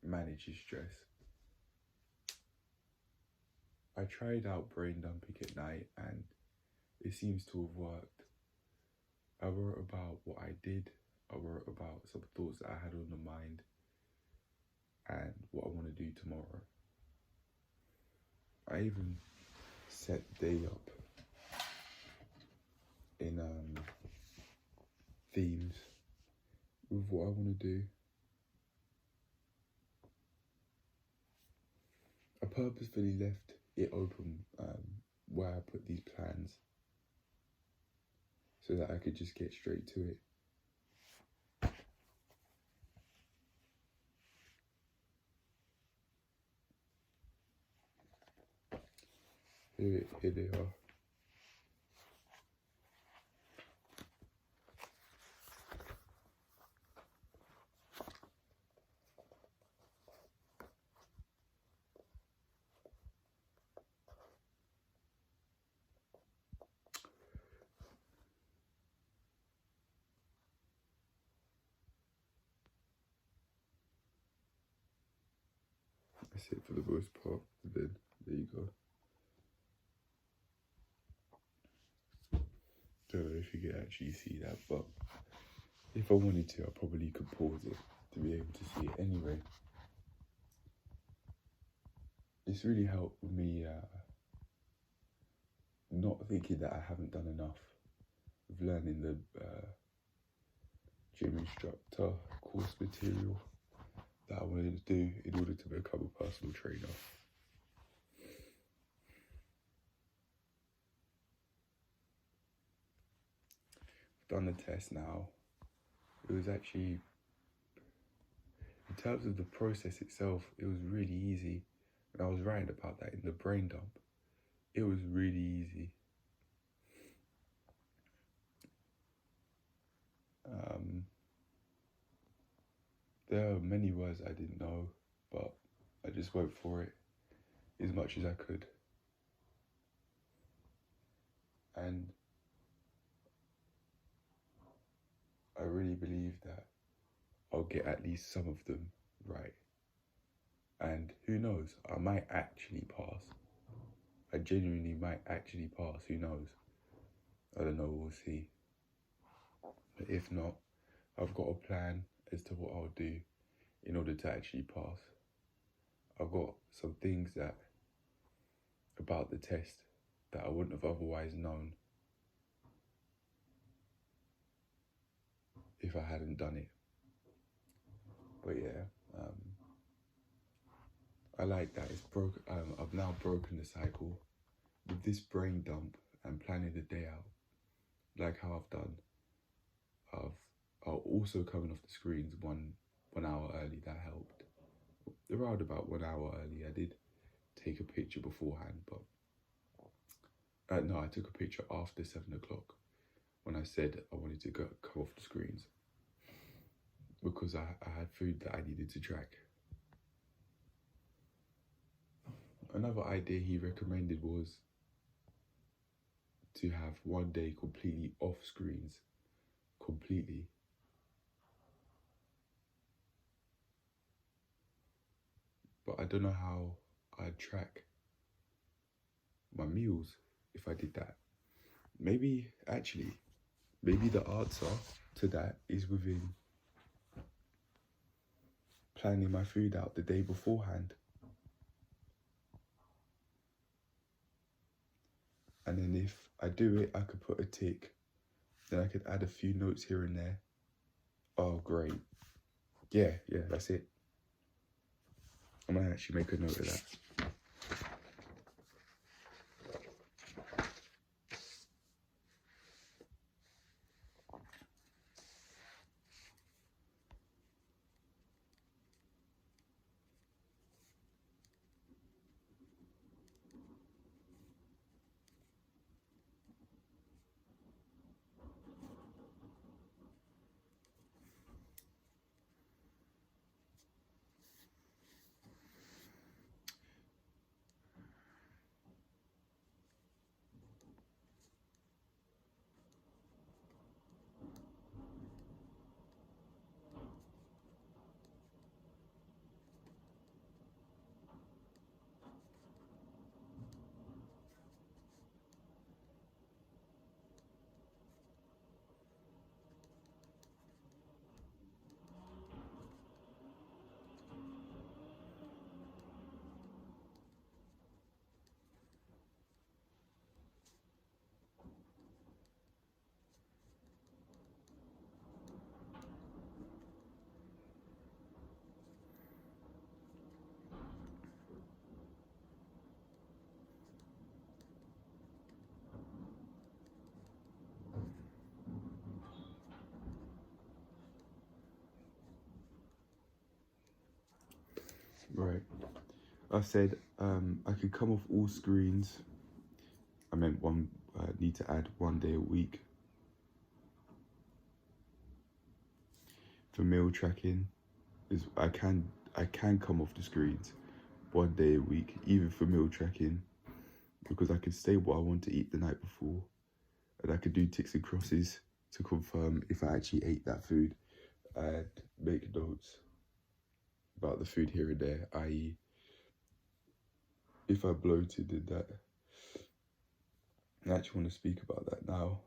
manage his stress. I tried out brain dumping at night and it seems to have worked. I wrote about what I did, I wrote about some thoughts that I had on the mind and what I want to do tomorrow. I even set the day up in themes with what I want to do. I purposefully left it open why I put these plans, so that I could just get straight to it. Here they are. That's it for the most part. And then there you go. Don't know if you can actually see that, but if I wanted to, I probably could pause it to be able to see it anyway. It's really helped me not thinking that I haven't done enough of learning the gym instructor course material that I wanted to do in order to become a personal trainer. I've done the test now. It was actually, in terms of the process itself, it was really easy. And I was writing about that in the brain dump. It was really easy. There are many words I didn't know, but I just went for it as much as I could. And I really believe that I'll get at least some of them right. And who knows, I might actually pass. I genuinely might actually pass, who knows? I don't know, we'll see. But if not, I've got a plan as to what I'll do in order to actually pass. I've got some things that about the test that I wouldn't have otherwise known if I hadn't done it. But yeah, I like that. It's broke. I've now broken the cycle with this brain dump and planning the day out, like how I've done. I'll also coming off the screens one hour early. That helped. Around about 1 hour early, I did take a picture beforehand, but no, I took a picture after 7 o'clock when I said I wanted to come off the screens because I had food that I needed to track. Another idea he recommended was to have one day completely off screens, completely. But I don't know how I'd track my meals if I did that. Maybe the answer to that is within planning my food out the day beforehand. And then if I do it, I could put a tick. Then I could add a few notes here and there. Oh, great. Yeah, that's it. I might actually make a note of that. Right. I said I could come off all screens. I meant need to add 1 day a week for meal tracking. I can come off the screens 1 day a week, even for meal tracking, because I could say what I want to eat the night before, and I could do ticks and crosses to confirm if I actually ate that food, and make notes about the food here and there, i.e. if I bloated and that. I actually want to speak about that now.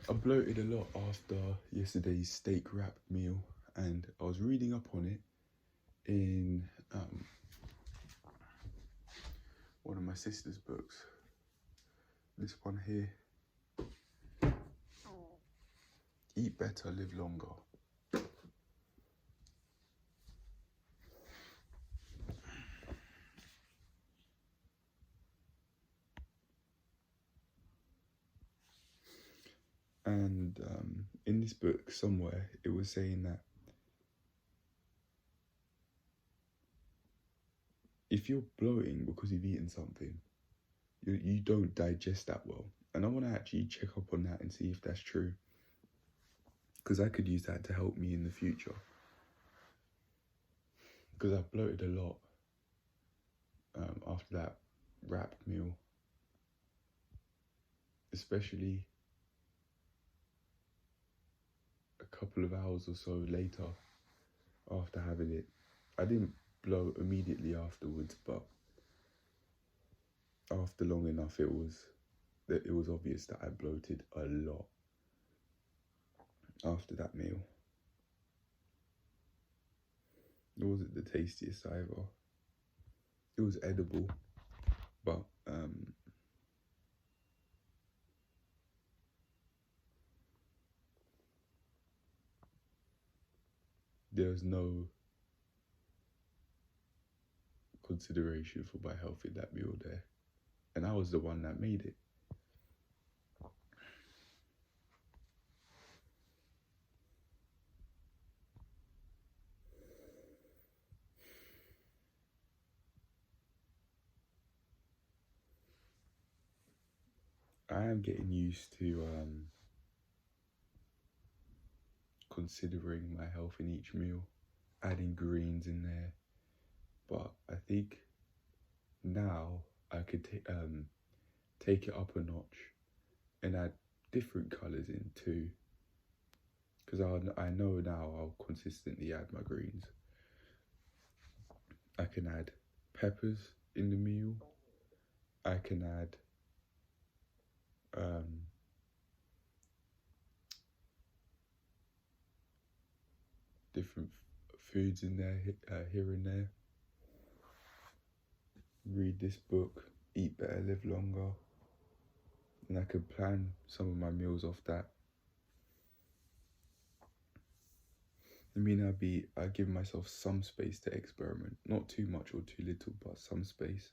I bloated a lot after yesterday's steak wrap meal, and I was reading up on it in one of my sister's books. This one here, Eat Better, Live Longer. And in this book somewhere, it was saying that if you're bloating because you've eaten something, you don't digest that well. And I want to actually check up on that and see if that's true, because I could use that to help me in the future. Because I've bloated a lot after that wrap meal, especially a couple of hours or so later after having it. I didn't bloat immediately afterwards, but after long enough it was obvious that I bloated a lot after that meal. It wasn't the tastiest either. It was edible, but there was no consideration for my health in that meal there, and I was the one that made it. I am getting used to considering my health in each meal, adding greens in there, but I think now I could take it up a notch and add different colours in too, because I know now I'll consistently add my greens. I can add peppers in the meal. I can add different foods in there, here and there. Read this book, Eat Better, Live Longer, and I could plan some of my meals off that. I mean, I give myself some space to experiment, not too much or too little, but some space.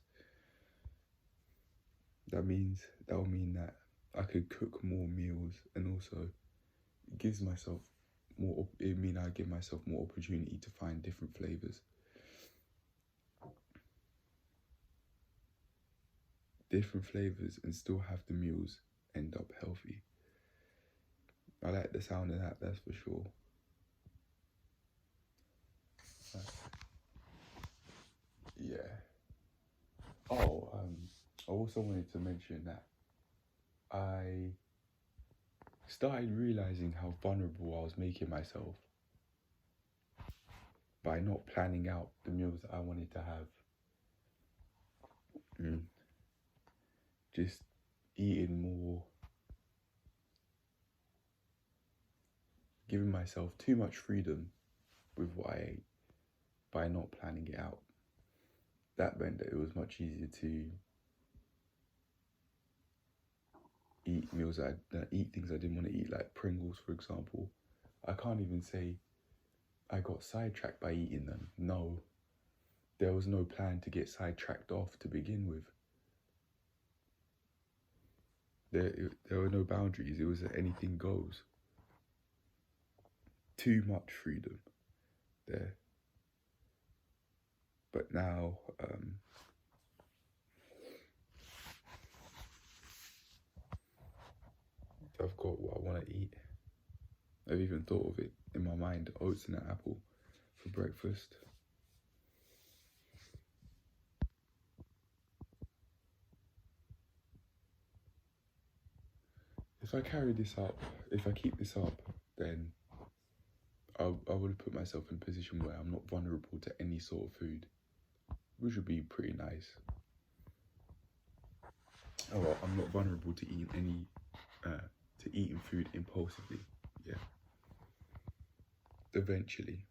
That will mean that I could cook more meals, and also I give myself more opportunity to find different flavours. Different flavours and still have the meals end up healthy. I like the sound of that, that's for sure. Yeah. Oh, I also wanted to mention that I started realising how vulnerable I was making myself by not planning out the meals that I wanted to have. Just eating more, giving myself too much freedom with what I ate by not planning it out. That meant that it was much easier to eat meals eat things I didn't want to eat, like Pringles, for example. I can't even say I got sidetracked by eating them. No, there was no plan to get sidetracked off to begin with. There were no boundaries. It was anything goes. Too much freedom there. But now, I've got what I want to eat. I've even thought of it in my mind, oats and an apple for breakfast. If I carry this up, if I keep this up, then I would have put myself in a position where I'm not vulnerable to any sort of food, which would be pretty nice. Oh well, I'm not vulnerable to eating food impulsively. Yeah. Eventually.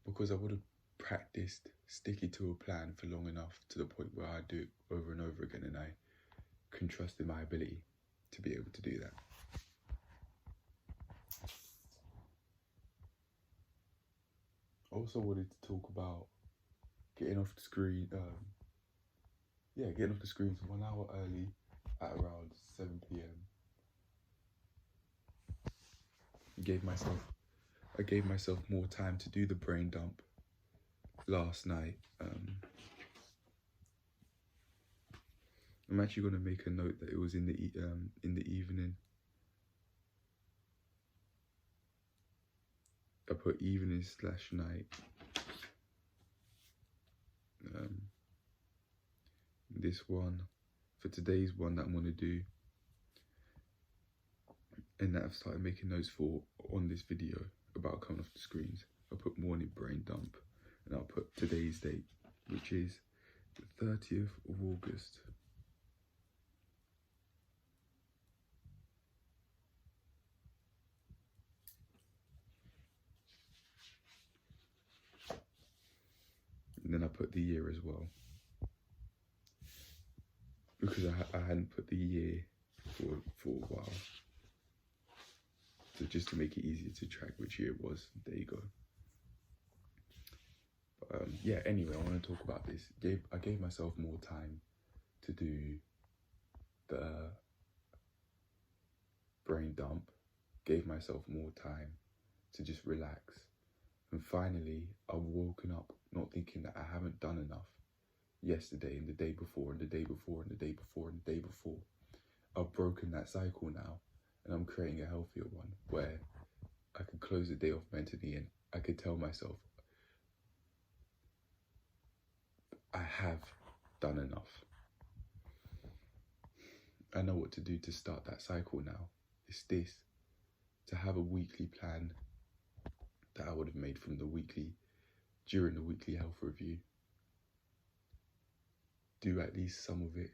Because I would have practiced sticking to a plan for long enough to the point where I do it over and over again, and I can trust in my ability to be able to do that. I also wanted to talk about getting off the screen. Getting off the screens 1 hour early at around 7 p.m. I gave myself more time to do the brain dump last night. I'm actually going to make a note that it was in the evening. I put evening/night. This one, for today's one that I'm going to do, and that I've started making notes for on this video about coming off the screens. I'll put morning brain dump, and I'll put today's date, which is the 30th of August. And then I put the year as well, because I hadn't put the year for a while. So just to make it easier to track which year it was, there you go. But anyway, I want to talk about this. I gave myself more time to do the brain dump, gave myself more time to just relax. And finally, I've woken up not thinking that I haven't done enough yesterday and the day before and the day before and the day before and the day before. I've broken that cycle now, and I'm creating a healthier one where I can close the day off mentally and I could tell myself I have done enough. I know what to do to start that cycle now. It's this, to have a weekly plan that I would have made during the weekly health review. Do at least some of it.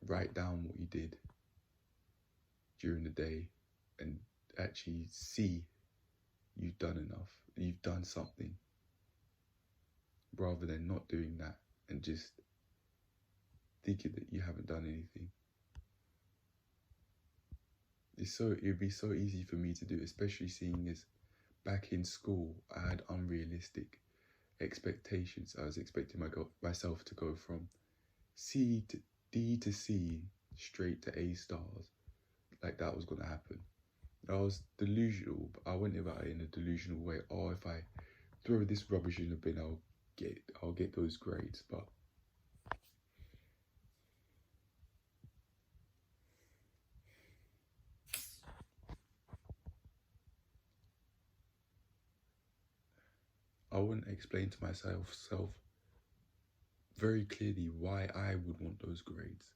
Write down what you did during the day and actually see you've done enough, you've done something, rather than not doing that and just thinking that you haven't done anything. It'd be so easy for me to do, especially seeing as back in school I had unrealistic expectations. I was expecting myself to go from C to D to C straight to A stars, like that was going to happen. I was delusional, but I went about it in a delusional way. Oh, if I throw this rubbish in the bin, I'll get those grades. But I wouldn't explain to myself very clearly why I would want those grades.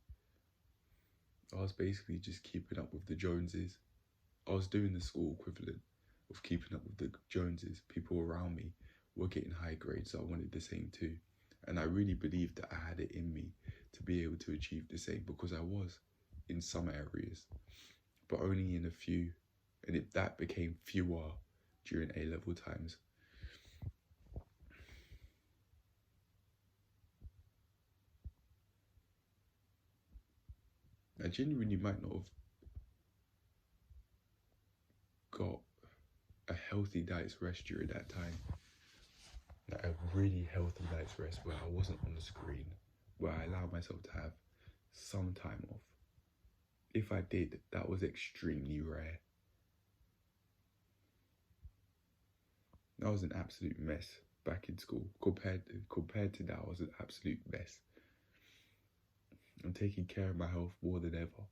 I was basically just keeping up with the Joneses. I was doing the school equivalent of keeping up with the Joneses. People around me were getting high grades, so I wanted the same too. And I really believed that I had it in me to be able to achieve the same, because I was in some areas, but only in a few. And that became fewer during A-level times. I genuinely might not have got a healthy night's rest during that time. Like a really healthy night's rest where I wasn't on the screen, where I allowed myself to have some time off. If I did, that was extremely rare. I was an absolute mess back in school. Compared to now, I was an absolute mess. I'm taking care of my health more than ever.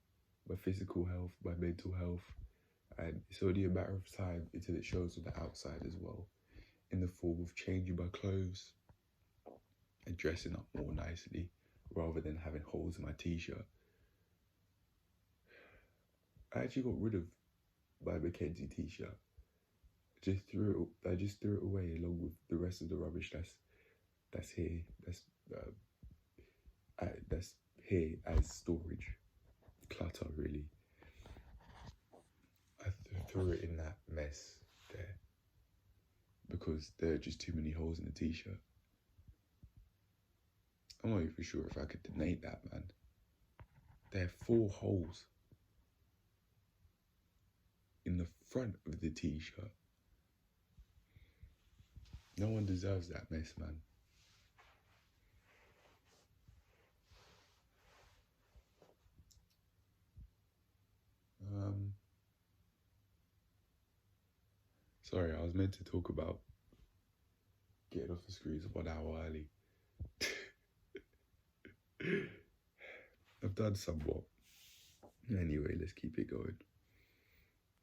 My physical health, my mental health. And it's only a matter of time until it shows on the outside as well. In the form of changing my clothes and dressing up more nicely rather than having holes in my t-shirt. I actually got rid of my Mackenzie t-shirt. I just threw it away along with the rest of the rubbish that's here. That's here as storage clutter. Really, I threw it in that mess there because there are just too many holes in the t-shirt. I'm not even sure if I could donate that, man. There are 4 holes in the front of the t-shirt. No one deserves that mess, man. Sorry, I was meant to talk about getting off the screens 1 hour early. I've done somewhat. Anyway, let's keep it going.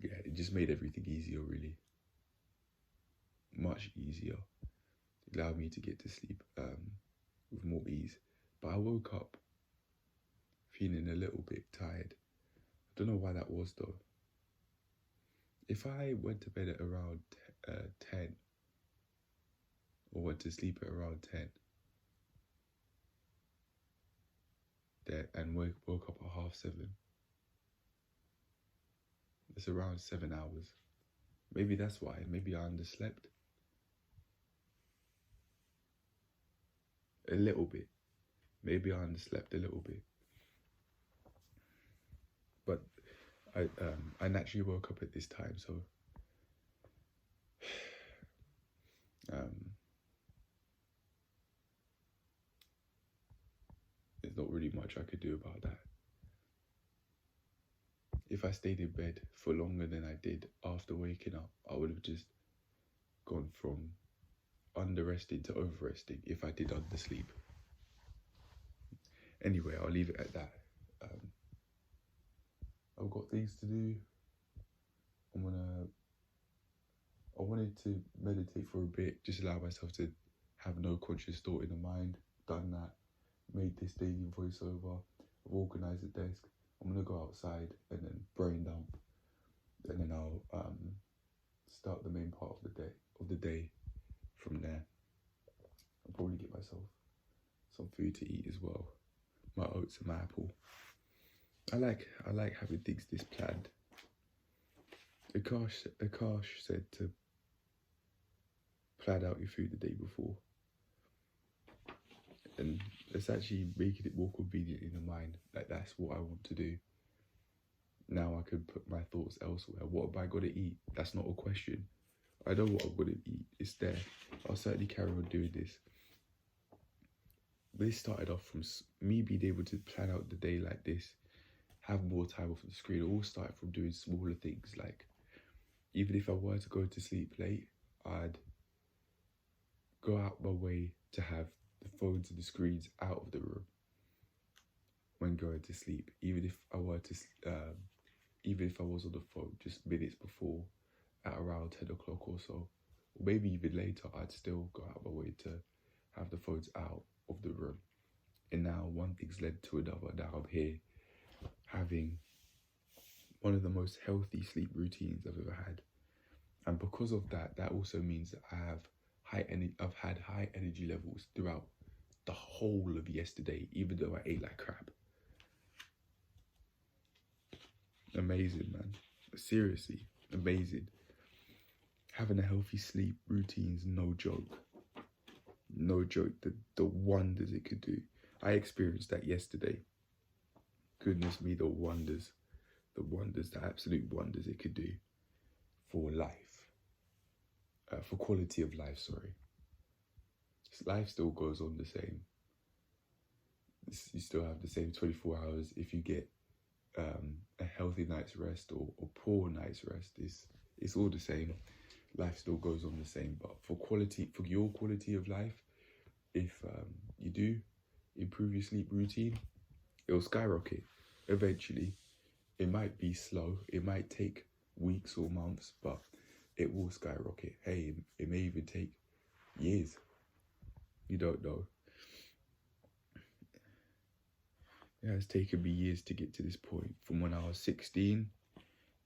Yeah, it just made everything easier, really. Much easier. It allowed me to get to sleep with more ease. But I woke up feeling a little bit tired. I don't know why that was, though. If I went to bed at around 10, or went to sleep at around 10, and woke up at 7:30, it's around 7 hours. Maybe that's why. Maybe I underslept. A little bit. Maybe I underslept a little bit. But I naturally woke up at this time, so there's not really much I could do about that. If I stayed in bed for longer than I did after waking up, I would have just gone from under-resting to over-resting if I did undersleep. Anyway, I'll leave it at that. I've got things to do. I wanted to meditate for a bit, just allow myself to have no conscious thought in the mind. Done that. Made this daily voiceover. I've organised the desk. I'm gonna go outside and then brain dump, and then I'll start the main part of the day from there. I'll probably get myself some food to eat as well. My oats and my apple. I like having things this planned. Akash said to plan out your food the day before, and it's actually making it more convenient in the mind. Like, that's what I want to do. Now I can put my thoughts elsewhere. What am I going to eat? That's not a question. I know what I'm going to eat. It's there. I'll certainly carry on doing this. This started off from me being able to plan out the day like this, have more time off the screen. It all started from doing smaller things, like even if I were to go to sleep late, I'd go out my way to have the phones and the screens out of the room when going to sleep. Even if I was on the phone just minutes before, at around 10 o'clock or so, or maybe even later, I'd still go out my way to have the phones out of the room. And now one thing's led to another. Now I'm here having one of the most healthy sleep routines I've ever had. And because of that, that also means that I've had high energy levels throughout the whole of yesterday, even though I ate like crap. Amazing, man. Seriously, amazing. Having a healthy sleep routine's no joke. No joke. The wonders it could do. I experienced that yesterday. goodness me, the wonders, the absolute wonders it could do for life, for quality of life, sorry. Life still goes on the same. You still have the same 24 hours. If you get a healthy night's rest or poor night's rest, it's all the same. Life still goes on the same. But for your quality of life, if you do improve your sleep routine, it'll skyrocket eventually. It might be slow. It might take weeks or months, but it will skyrocket. Hey, it may even take years. You don't know. It has taken me years to get to this point. From when I was 16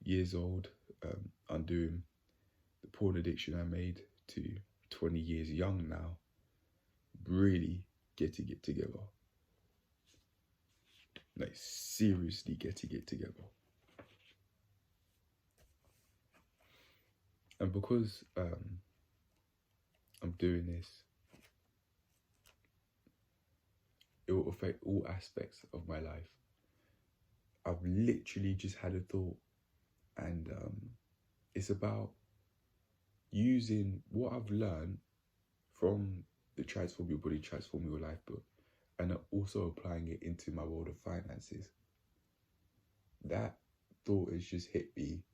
years old, undoing the porn addiction I made, to 20 years young now, really getting it together. Like, seriously getting it together. And because I'm doing this, it will affect all aspects of my life. I've literally just had a thought, and it's about using what I've learned from the Transform Your Body, Transform Your Life book, and also applying it into my world of finances. That thought has just hit me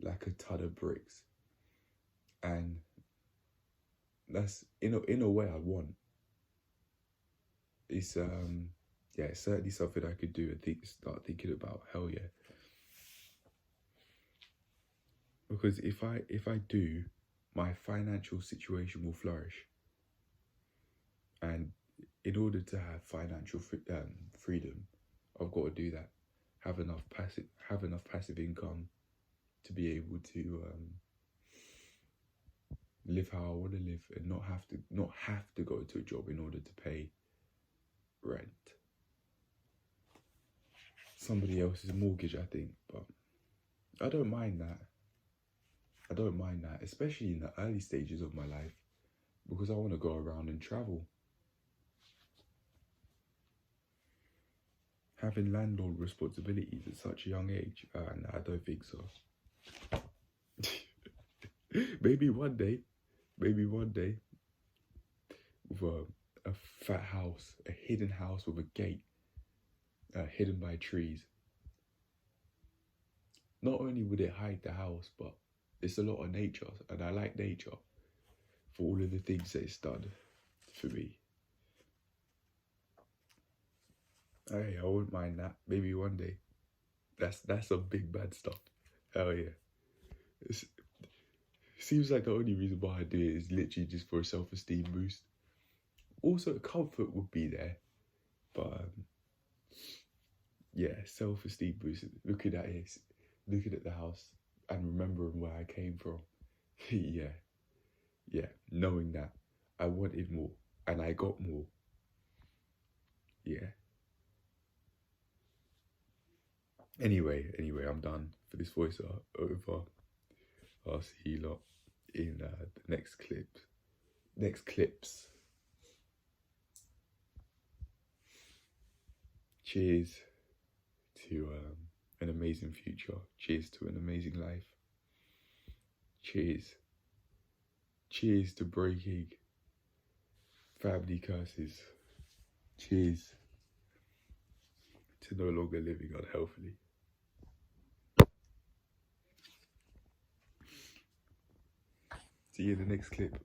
like a ton of bricks, and that's in a way I want. It's it's certainly something I could do and start thinking about. Hell yeah. Because if I do, my financial situation will flourish. And in order to have financial freedom, I've got to do that. Have enough passive income to be able to live how I want to live, and not have to go to a job in order to pay rent, somebody else's mortgage, I think. But I don't mind that. Especially in the early stages of my life, because I want to go around and travel. Having landlord responsibilities at such a young age, no, I don't think so. Maybe one day, with a fat house, a hidden house with a gate, hidden by trees. Not only would it hide the house, but it's a lot of nature, and I like nature for all of the things that it's done for me. Hey, I wouldn't mind that. Maybe one day. That's some big bad stuff. Hell yeah. It seems like the only reason why I do it is literally just for a self-esteem boost. Also, comfort would be there, but yeah, self-esteem boost. Looking at the house and remembering where I came from. yeah, knowing that I wanted more and I got more. Yeah. Anyway, I'm done for this voice over. I'll see you lot in the next clips. Cheers to an amazing future. Cheers to an amazing life. Cheers to breaking family curses. Cheers to no longer living unhealthily. See you in the next clip.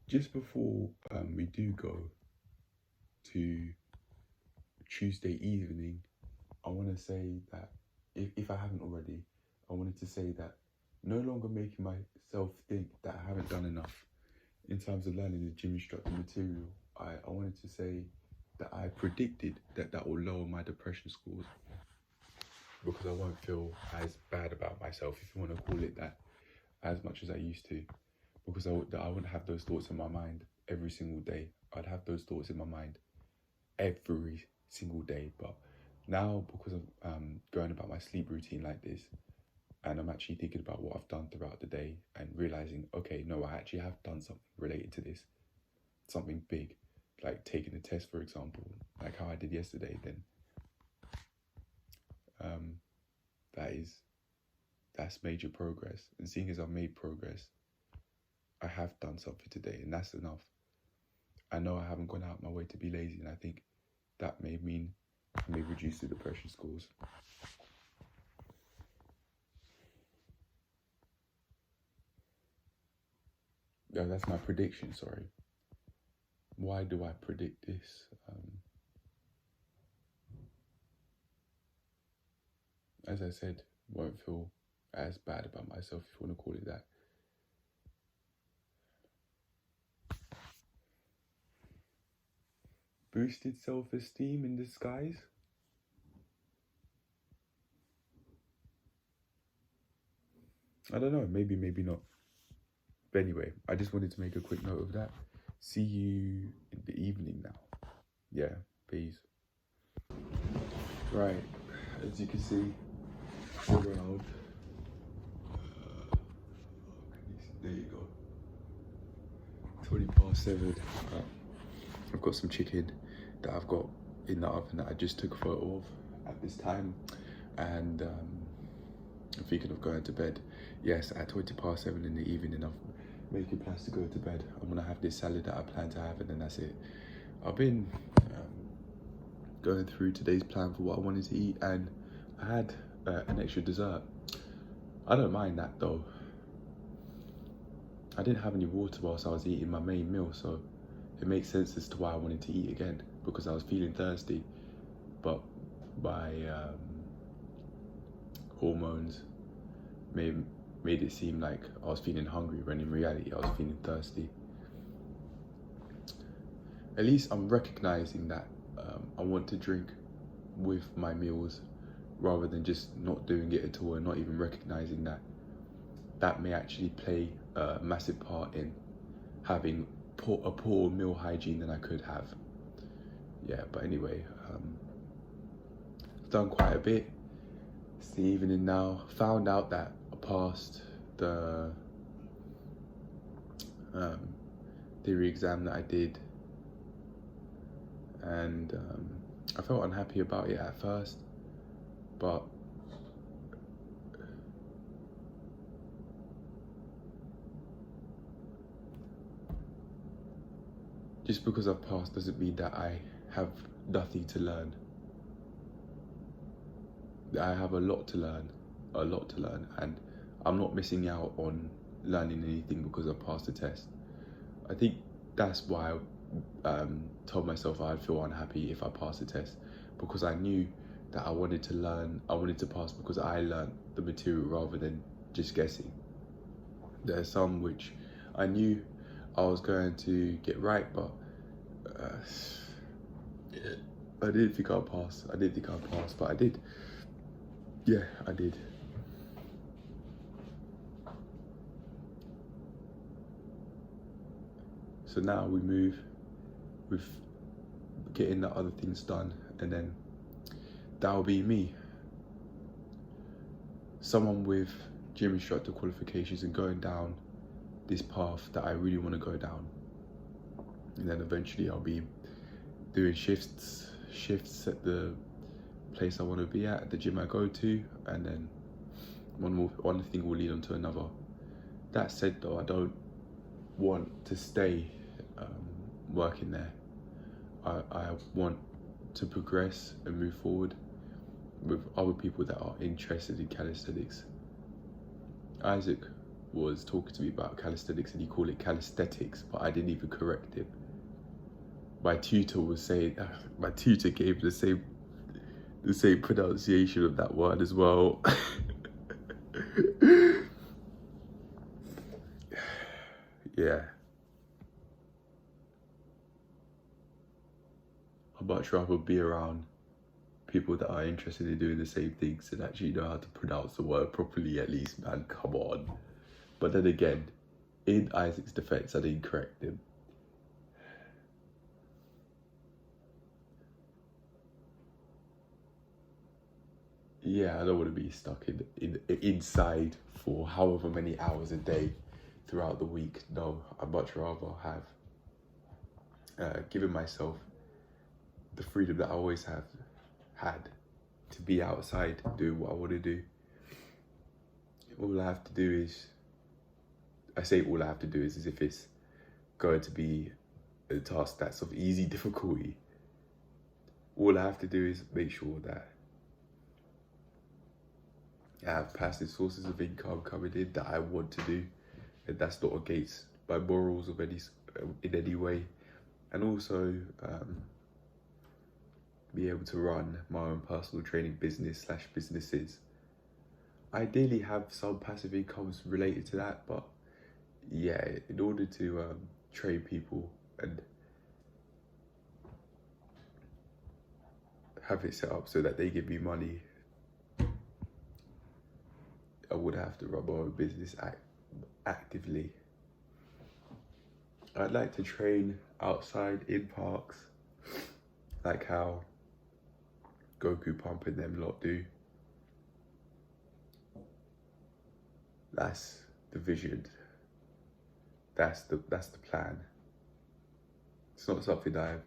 Just before we do go to Tuesday evening, I want to say that, if I haven't already, I wanted to say that no longer making myself think that I haven't done enough in terms of learning the gym instructor material. I wanted to say that I predicted that will lower my depression scores, because I won't feel as bad about myself, if you want to call it that, as much as I used to, because I wouldn't have those thoughts in my mind every single day. I'd have those thoughts in my mind every single day. But now, because I'm going about my sleep routine like this, and I'm actually thinking about what I've done throughout the day and realizing, okay, no, I actually have done something related to this, something big, like taking a test, for example, like how I did yesterday, then that's major progress. And seeing as I've made progress, I have done something today, and that's enough. I know I haven't gone out my way to be lazy, and I think that may mean I may reduce the depression scores. No, that's my prediction, sorry. Why do I predict this? As I said, won't feel as bad about myself, if you want to call it that. Boosted self-esteem in disguise? I don't know, maybe not. But anyway, I just wanted to make a quick note of that. See you in the evening now. Yeah, peace. Right, as you can see, around. There you go. 7:20. I've got some chicken that I've got in the oven that I just took a photo of at this time, and I'm thinking of going to bed. Yes, at 7:20 in the evening, I'm making plans to go to bed. I'm gonna have this salad that I plan to have, and then that's it. I've been going through today's plan for what I wanted to eat, and I had an extra dessert. I don't mind that though. I didn't have any water whilst I was eating my main meal, so it makes sense as to why I wanted to eat again, because I was feeling thirsty, but my hormones made it seem like I was feeling hungry, when in reality I was feeling thirsty. At least I'm recognizing that I want to drink with my meals, rather than just not doing it at all and not even recognizing that that may actually play a massive part in having a poor meal hygiene than I could have. Yeah, but anyway, I've done quite a bit. It's the evening now. Found out that I passed the theory exam that I did, and I felt unhappy about it at first, but just because I've passed doesn't mean that I have nothing to learn. I have a lot to learn, and I'm not missing out on learning anything because I passed the test. I think that's why I told myself I'd feel unhappy if I passed the test, because I knew that I wanted to learn, I wanted to pass because I learned the material rather than just guessing. There are some which I knew I was going to get right, but I didn't think I'd pass. But I did. Yeah, I did. So now we move with getting the other things done, and then that'll be me. Someone with gym instructor qualifications and going down this path that I really want to go down. And then eventually I'll be doing shifts at the place I want to be at the gym I go to, and then one thing will lead on to another. That said though, I don't want to stay working there. I want to progress and move forward with other people that are interested in calisthenics. Isaac was talking to me about calisthenics and he called it calisthetics, but I didn't even correct him. My tutor gave the same pronunciation of that word as well. Yeah. I'd much rather be around people that are interested in doing the same things and actually know how to pronounce the word properly, at least, man, come on. But then again, in Isaac's defense, I didn't correct him. Yeah, I don't want to be stuck inside for however many hours a day throughout the week. No, I'd much rather have given myself the freedom that I always have had to be outside doing what I want to do. All I have to do is, I say all I have to do is as if it's going to be a task that's of easy difficulty. All I have to do is make sure that I have passive sources of income coming in that I want to do, and that's not against my morals of in any way. And also be able to run my own personal training businesses. Ideally have some passive incomes related to that, but yeah, in order to train people and have it set up so that they give me money, I would have to run my own business actively. I'd like to train outside in parks, like how Goku Pump and them lot do. That's the vision. That's the plan. It's not something I've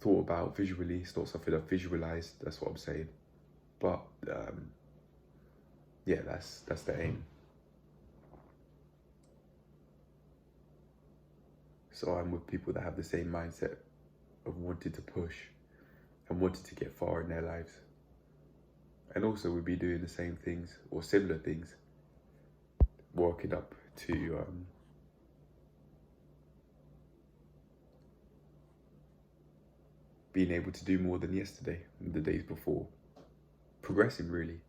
thought about visually. It's not something I've visualized. That's what I'm saying. But yeah, that's the aim. So I'm with people that have the same mindset of wanting to push and wanting to get far in their lives. And also we'll be doing the same things or similar things, working up to being able to do more than yesterday and the days before. Progressing really.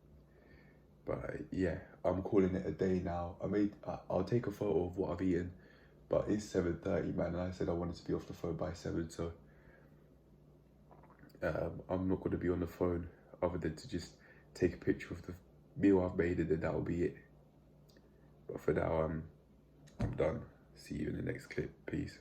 But yeah, I'm calling it a day now. I'll take a photo of what I've eaten, but it's 7:30, man, and I said I wanted to be off the phone by 7, so I'm not going to be on the phone other than to just take a picture of the meal I've made, and then that'll be it. But for now, I'm done. See you in the next clip. Peace.